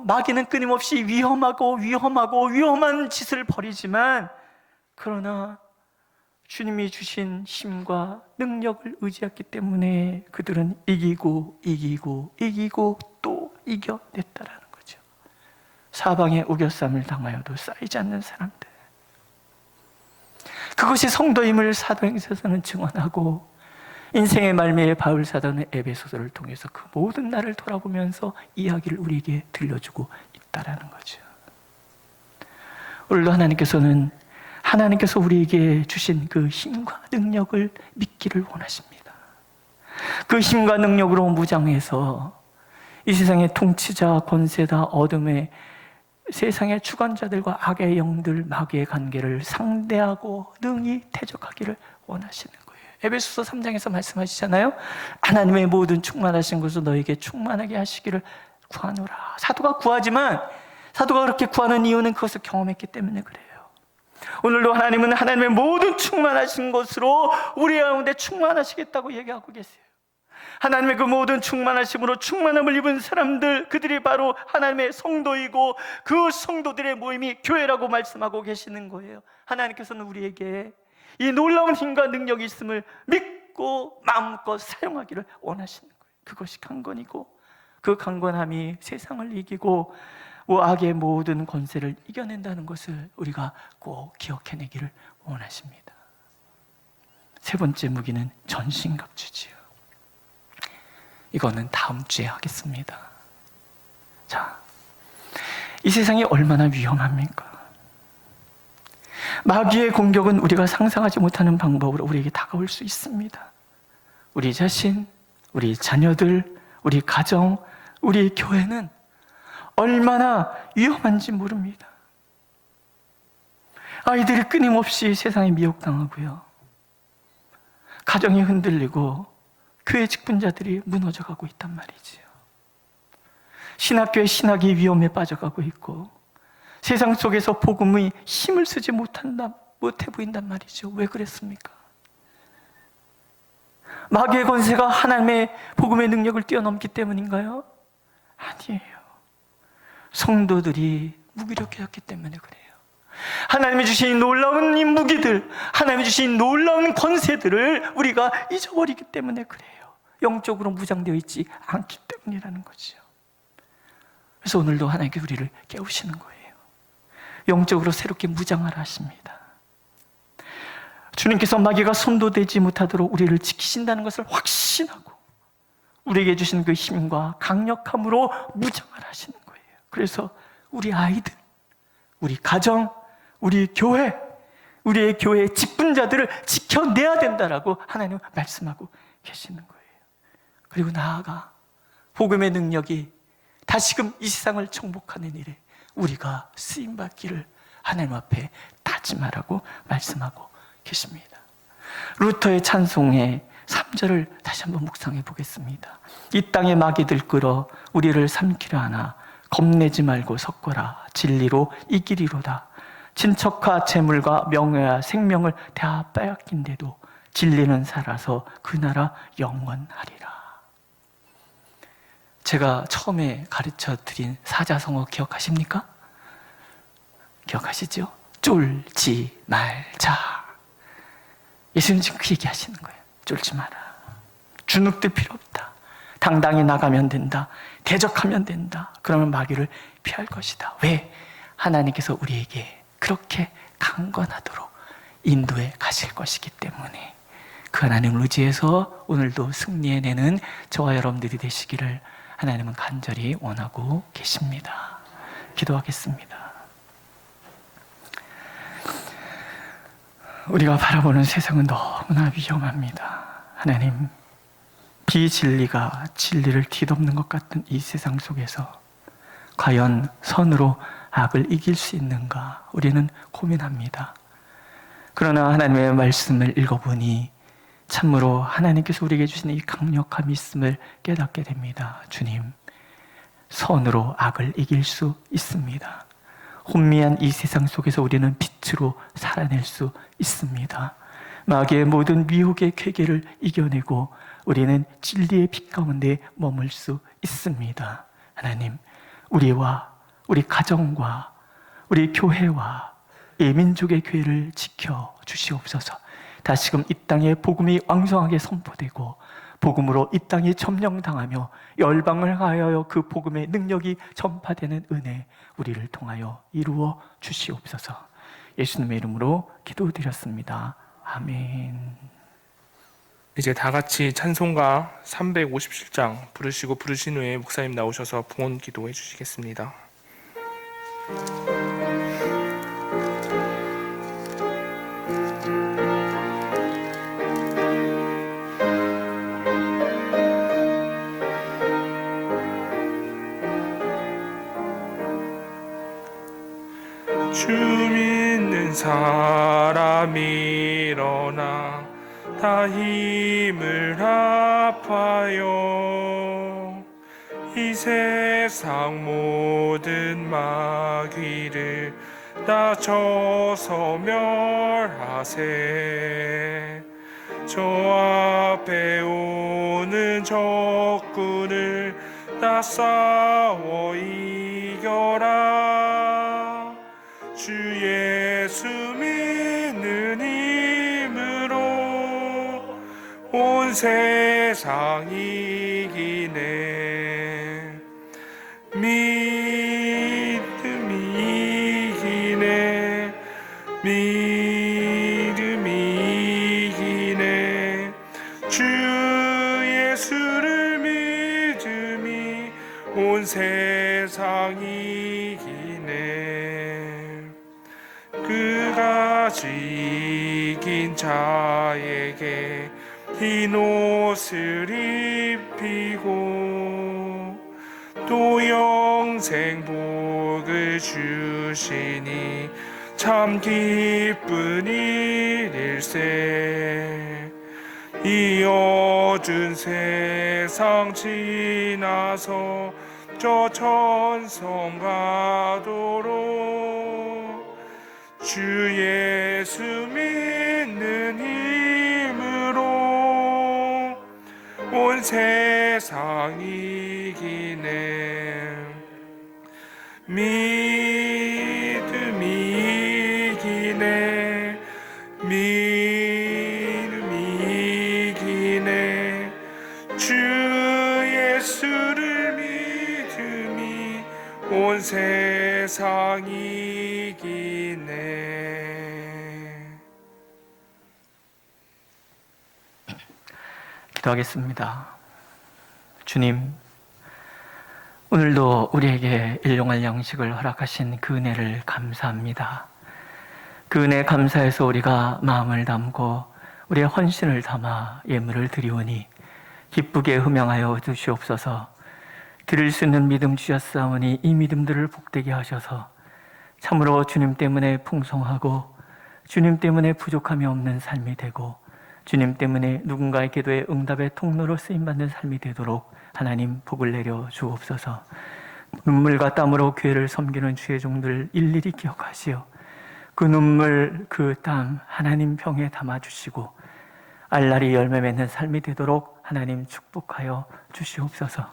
마귀는 끊임없이 위험한 짓을 벌이지만 그러나 주님이 주신 힘과 능력을 의지했기 때문에 그들은 이기고 또 이겨냈다라는 거죠. 사방에 우겨쌈을 당하여도 쌓이지 않는 사람들. 그것이 성도임을 사도행전에서는 증언하고 인생의 말미에 바울 사도는 에베소서를 통해서 그 모든 날을 돌아보면서 이야기를 우리에게 들려주고 있다라는 거죠. 오늘도 하나님께서 우리에게 주신 그 힘과 능력을 믿기를 원하십니다. 그 힘과 능력으로 무장해서 이 세상의 통치자, 권세자, 어둠의 세상의 주관자들과 악의 영들, 마귀의 관계를 상대하고 능히 대적하기를 원하시는 거예요. 에베소서 3장에서 말씀하시잖아요. 하나님의 모든 충만하신 것을 너에게 충만하게 하시기를 구하노라. 사도가 그렇게 구하는 이유는 그것을 경험했기 때문에 그래요. 오늘도 하나님은 하나님의 모든 충만하신 것으로 우리 가운데 충만하시겠다고 얘기하고 계세요. 하나님의 그 모든 충만하심으로 충만함을 입은 사람들, 그들이 바로 하나님의 성도이고 그 성도들의 모임이 교회라고 말씀하고 계시는 거예요. 하나님께서는 우리에게 이 놀라운 힘과 능력이 있음을 믿고 마음껏 사용하기를 원하시는 거예요. 그것이 강건이고 그 강건함이 세상을 이기고 악의 모든 권세를 이겨낸다는 것을 우리가 꼭 기억해내기를 원하십니다. 세 번째 무기는 전신갑주지요. 이거는 다음 주에 하겠습니다. 자, 이 세상이 얼마나 위험합니까? 마귀의 공격은 우리가 상상하지 못하는 방법으로 우리에게 다가올 수 있습니다. 우리 자신, 우리 자녀들, 우리 가정, 우리 교회는 얼마나 위험한지 모릅니다. 아이들이 끊임없이 세상에 미혹당하고요. 가정이 흔들리고 교회 직분자들이 무너져가고 있단 말이지요. 신학교의 신학이 위험에 빠져가고 있고 세상 속에서 복음의 힘을 쓰지 못해 보인단 말이죠. 왜 그랬습니까? 마귀의 권세가 하나님의 복음의 능력을 뛰어넘기 때문인가요? 아니에요. 성도들이 무기력해졌기 때문에 그래요. 하나님이 주신 놀라운 이 무기들, 하나님이 주신 놀라운 권세들을 우리가 잊어버리기 때문에 그래요. 영적으로 무장되어 있지 않기 때문이라는 거죠. 그래서 오늘도 하나님께 우리를 깨우시는 거예요. 영적으로 새롭게 무장하라 하십니다. 주님께서 마귀가 손도 대지 못하도록 우리를 지키신다는 것을 확신하고 우리에게 주신 그 힘과 강력함으로 무장하라 하시는 거예요. 그래서 우리 아이들, 우리 가정, 우리 교회, 우리의 교회의 직분자들을 지켜내야 된다라고 하나님은 말씀하고 계시는 거예요. 그리고 나아가 복음의 능력이 다시금 이 세상을 정복하는 일에 우리가 쓰임받기를 하나님 앞에 다짐하라고 말씀하고 계십니다. 루터의 찬송의 3절을 다시 한번 묵상해 보겠습니다. 이 땅의 마귀들 끌어 우리를 삼키려 하나 겁내지 말고 섞어라. 진리로 이기리로다. 친척과 재물과 명예와 생명을 다 빼앗긴데도 진리는 살아서 그 나라 영원하리라. 제가 처음에 가르쳐 드린 사자성어 기억하십니까? 기억하시죠? 쫄지 말자. 예수님 지금 그 얘기하시는 거예요. 쫄지 마라. 주눅들 필요 없다. 당당히 나가면 된다. 대적하면 된다. 그러면 마귀를 피할 것이다. 왜? 하나님께서 우리에게 그렇게 강건하도록 인도해 가실 것이기 때문에 그 하나님을 의지해서 오늘도 승리해내는 저와 여러분들이 되시기를 하나님은 간절히 원하고 계십니다. 기도하겠습니다. 우리가 바라보는 세상은 너무나 위험합니다. 하나님, 비진리가 진리를 뒤덮는 것 같은 이 세상 속에서 과연 선으로 악을 이길 수 있는가 우리는 고민합니다. 그러나 하나님의 말씀을 읽어보니 참으로 하나님께서 우리에게 주신 이 강력한 믿음을 깨닫게 됩니다. 주님, 선으로 악을 이길 수 있습니다. 혼미한 이 세상 속에서 우리는 빛으로 살아낼 수 있습니다. 마귀의 모든 미혹의 궤계를 이겨내고 우리는 진리의 빛 가운데 머물 수 있습니다. 하나님, 우리와 우리 가정과 우리 교회와 이 민족의 교회를 지켜 주시옵소서. 다시금 이 땅에 복음이 왕성하게 선포되고 복음으로 이 땅이 점령당하며 열방을 하여 그 복음의 능력이 전파되는 은혜 우리를 통하여 이루어 주시옵소서. 예수님의 이름으로 기도드렸습니다. 아멘. 이제 다 같이 찬송가 357장 부르신 후에 목사님 나오셔서 봉헌 기도해 주시겠습니다. 주 믿는 사람 일어나 다 힘을 합하여 이 세상 모든 마귀를 다 쳐서 멸하세. 저 앞에 오는 적군을 다 싸워 이겨라. 주 예수 믿는 힘으로 온 세상 이기네. 믿음이 이기네. 믿음이 이기네. 주 예수를 믿음이 온 세상 이기네. 그가 이긴 자에게 흰 옷을 입히고 또 영생 복을 주시니 참 기쁜 일일세. 이 어두운 세상 지나서 저 천성 가도록 주 예수 믿는 힘으로 온 세상 이기네. 믿음이 이기네. 믿음이 이기네. 주 예수를 믿음이 온 세상 이기네. 기도하겠습니다. 주님, 오늘도 우리에게 일용할 양식을 허락하신 그 은혜를 감사합니다. 그 은혜 감사해서 우리가 마음을 담고 우리의 헌신을 담아 예물을 드리오니 기쁘게 흠양하여 주시옵소서. 드릴 수 있는 믿음 주셨사오니 이 믿음들을 복되게 하셔서 참으로 주님 때문에 풍성하고 주님 때문에 부족함이 없는 삶이 되고 주님 때문에 누군가의 기도에 응답의 통로로 쓰임받는 삶이 되도록 하나님 복을 내려 주옵소서. 눈물과 땀으로 교회를 섬기는 주의 종들 일일이 기억하시어 그 눈물 그 땀 하나님 병에 담아주시고 알날이 열매 맺는 삶이 되도록 하나님 축복하여 주시옵소서.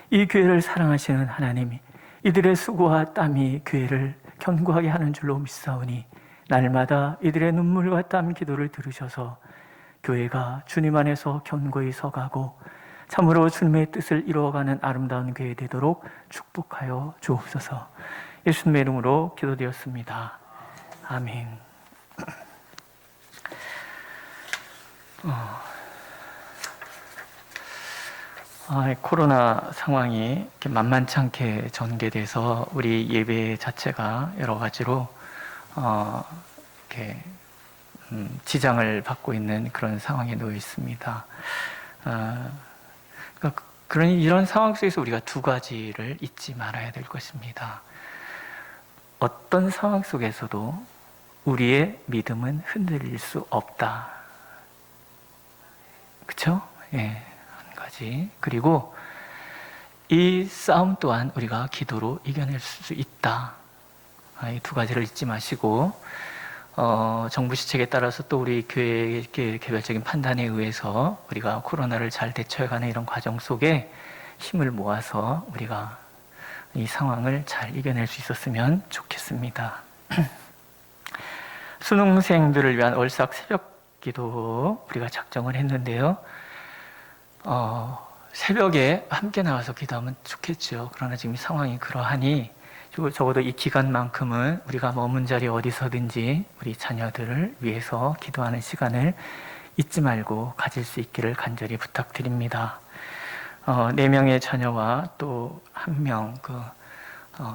이 교회를 사랑하시는 하나님이 이들의 수고와 땀이 교회를 견고하게 하는 줄로 믿사오니 날마다 이들의 눈물과 땀 기도를 들으셔서 교회가 주님 안에서 견고히 서가고 참으로 주님의 뜻을 이루어가는 아름다운 교회 되도록 축복하여 주옵소서. 예수님의 이름으로 기도드렸습니다. 아멘. 코로나 상황이 이렇게 만만치 않게 전개돼서 우리 예배 자체가 여러 가지로 이렇게 지장을 받고 있는 그런 상황에 놓여 있습니다. 그러니 이런 상황 속에서 우리가 두 가지를 잊지 말아야 될 것입니다. 어떤 상황 속에서도 우리의 믿음은 흔들릴 수 없다. 그렇죠? 예, 한 가지. 그리고 이 싸움 또한 우리가 기도로 이겨낼 수 있다. 이 두 가지를 잊지 마시고 정부 시책에 따라서 또 우리 교회의 개별적인 판단에 의해서 우리가 코로나를 잘 대처해가는 이런 과정 속에 힘을 모아서 우리가 이 상황을 잘 이겨낼 수 있었으면 좋겠습니다. 수능생들을 위한 월삭 새벽 기도 우리가 작정을 했는데요. 새벽에 함께 나와서 기도하면 좋겠죠. 그러나 지금 상황이 그러하니 적어도 이 기간만큼은 우리가 머문 자리 어디서든지 우리 자녀들을 위해서 기도하는 시간을 잊지 말고 가질 수 있기를 간절히 부탁드립니다. 4명의 자녀와 또 1명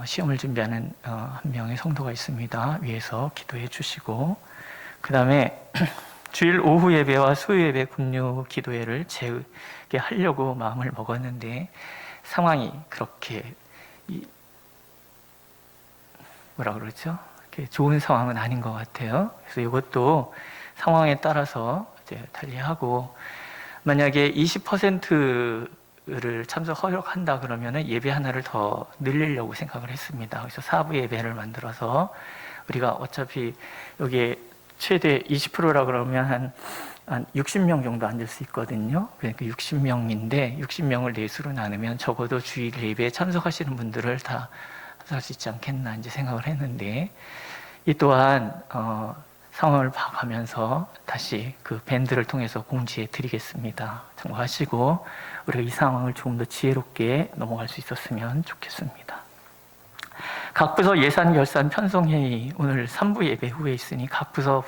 시험을 준비하는 1명의 성도가 있습니다. 위해서 기도해 주시고, 그 다음에 주일 오후 예배와 수요 예배 금요 기도회를 재게 하려고 마음을 먹었는데 상황이 그렇게 뭐라 그러죠? 이렇게 좋은 상황은 아닌 것 같아요. 그래서 이것도 상황에 따라서 이제 달리하고, 만약에 20%를 참석 허용한다 그러면은 예배 하나를 더 늘리려고 생각을 했습니다. 그래서 4부 예배를 만들어서 우리가 어차피 여기에 최대 20%라 그러면 한 60명 정도 앉을 수 있거든요. 그러니까 60명인데 60명을 넷으로 나누면 적어도 주일 예배에 참석하시는 분들을 다 할 수 있지 않겠나 이제 생각을 했는데, 이 또한 상황을 봐가면서 다시 그 밴드를 통해서 공지해 드리겠습니다. 참고하시고 우리가 이 상황을 조금 더 지혜롭게 넘어갈 수 있었으면 좋겠습니다. 각 부서 예산 결산 편성회의 오늘 3부 예배 후에 있으니 각 부서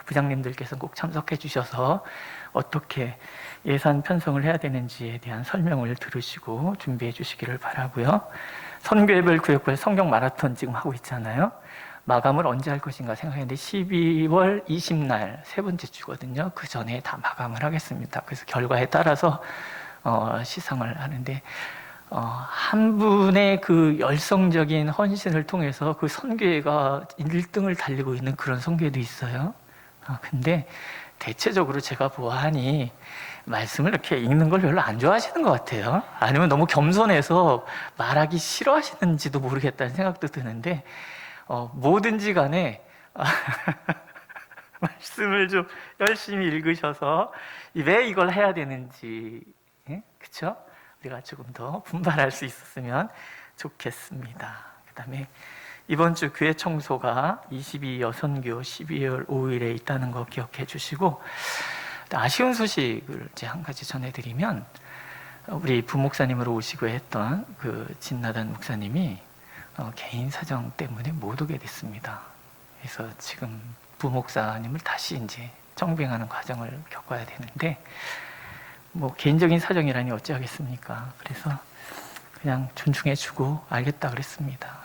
부장님들께서 꼭 참석해 주셔서 어떻게 예산 편성을 해야 되는지에 대한 설명을 들으시고 준비해 주시기를 바라고요. 선교회별 구역별 성경 마라톤 지금 하고 있잖아요. 마감을 언제 할 것인가 생각했는데 12월 20날 세 번째 주거든요. 그 전에 다 마감을 하겠습니다. 그래서 결과에 따라서 시상을 하는데, 한 분의 그 열성적인 헌신을 통해서 그 선교회가 1등을 달리고 있는 그런 선교회도 있어요. 근데 대체적으로 제가 보아하니 말씀을 이렇게 읽는 걸 별로 안 좋아하시는 것 같아요. 아니면 너무 겸손해서 말하기 싫어하시는지도 모르겠다는 생각도 드는데, 뭐든지 간에 말씀을 좀 열심히 읽으셔서 왜 이걸 해야 되는지, 그렇죠? 우리가 조금 더 분발할 수 있었으면 좋겠습니다. 그 다음에 이번 주 교회 청소가 22 여선교 12월 5일에 있다는 거 기억해 주시고, 아쉬운 소식을 이제 한 가지 전해드리면, 우리 부목사님으로 오시고 했던 그 진나단 목사님이 개인 사정 때문에 못 오게 됐습니다. 그래서 지금 부목사님을 다시 이제 정빙하는 과정을 겪어야 되는데, 뭐 개인적인 사정이라니 어찌하겠습니까? 그래서 그냥 존중해주고 알겠다 그랬습니다.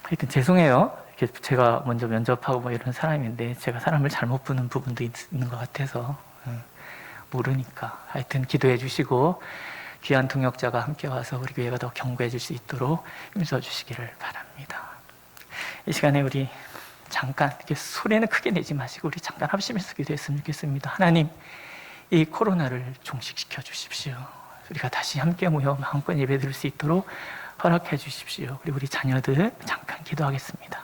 하여튼 죄송해요. 이렇게 제가 먼저 면접하고 뭐 이런 사람인데 제가 사람을 잘못 보는 부분도 있는 것 같아서 모르니까 하여튼 기도해 주시고 귀한 동역자가 함께 와서 우리 교회가 더 견고해질 수 있도록 힘써 주시기를 바랍니다. 이 시간에 우리 잠깐 이렇게 소리는 크게 내지 마시고 우리 잠깐 합심해서 기도했으면 좋겠습니다. 하나님, 이 코로나를 종식시켜 주십시오. 우리가 다시 함께 모여 마음껏 예배드릴 수 있도록 허락해 주십시오. 그리고 우리 자녀들 잠깐 기도하겠습니다.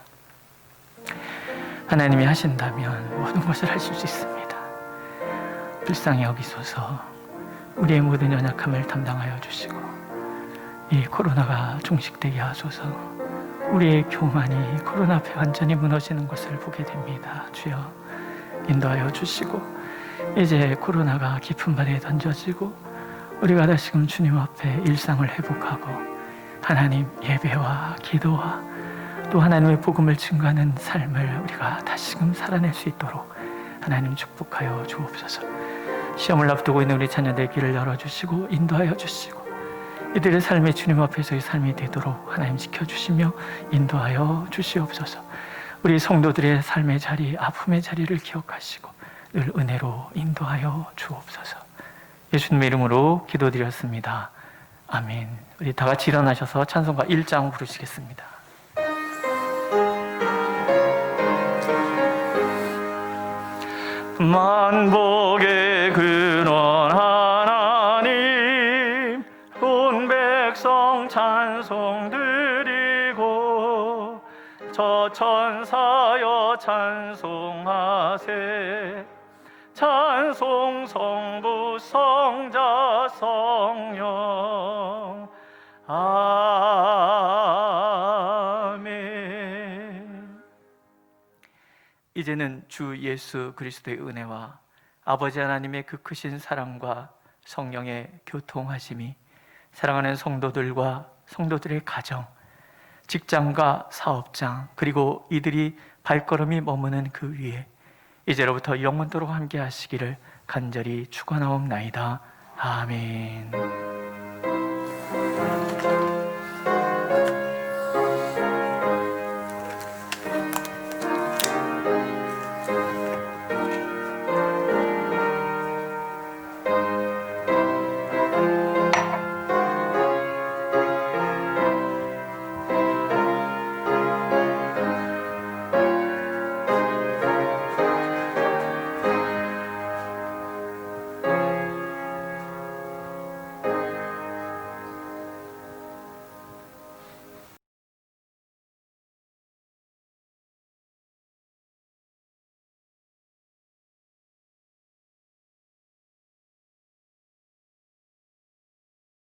하나님이 하신다면 모든 것을 하실 수 있습니다. 불쌍히 여기소서. 우리의 모든 연약함을 담당하여 주시고 이 코로나가 종식되게 하소서. 우리의 교만이 코로나 앞에 완전히 무너지는 것을 보게 됩니다. 주여 인도하여 주시고 이제 코로나가 깊은 바다에 던져지고 우리가 다시금 주님 앞에 일상을 회복하고 하나님 예배와 기도와 또 하나님의 복음을 증거하는 삶을 우리가 다시금 살아낼 수 있도록 하나님 축복하여 주옵소서. 시험을 앞두고 있는 우리 자녀들 길을 열어주시고 인도하여 주시고 이들의 삶이 주님 앞에서의 삶이 되도록 하나님 지켜주시며 인도하여 주시옵소서. 우리 성도들의 삶의 자리, 아픔의 자리를 기억하시고 늘 은혜로 인도하여 주옵소서. 예수님의 이름으로 기도드렸습니다. 아멘. 우리 다 같이 일어나셔서 찬송가 1장 부르시겠습니다. 만복의 근원 하나님, 온 백성 찬송 드리고 저 천사여 찬송하세. 찬송 성부 성자 성령 아멘. 이제는 주 예수 그리스도의 은혜와 아버지 하나님의 그 크신 사랑과 성령의 교통하심이 사랑하는 성도들과 성도들의 가정, 직장과 사업장, 그리고 이들이 발걸음이 머무는 그 위에 이제로부터 영원토록 함께 하시기를 간절히 축원하옵나이다. 아멘.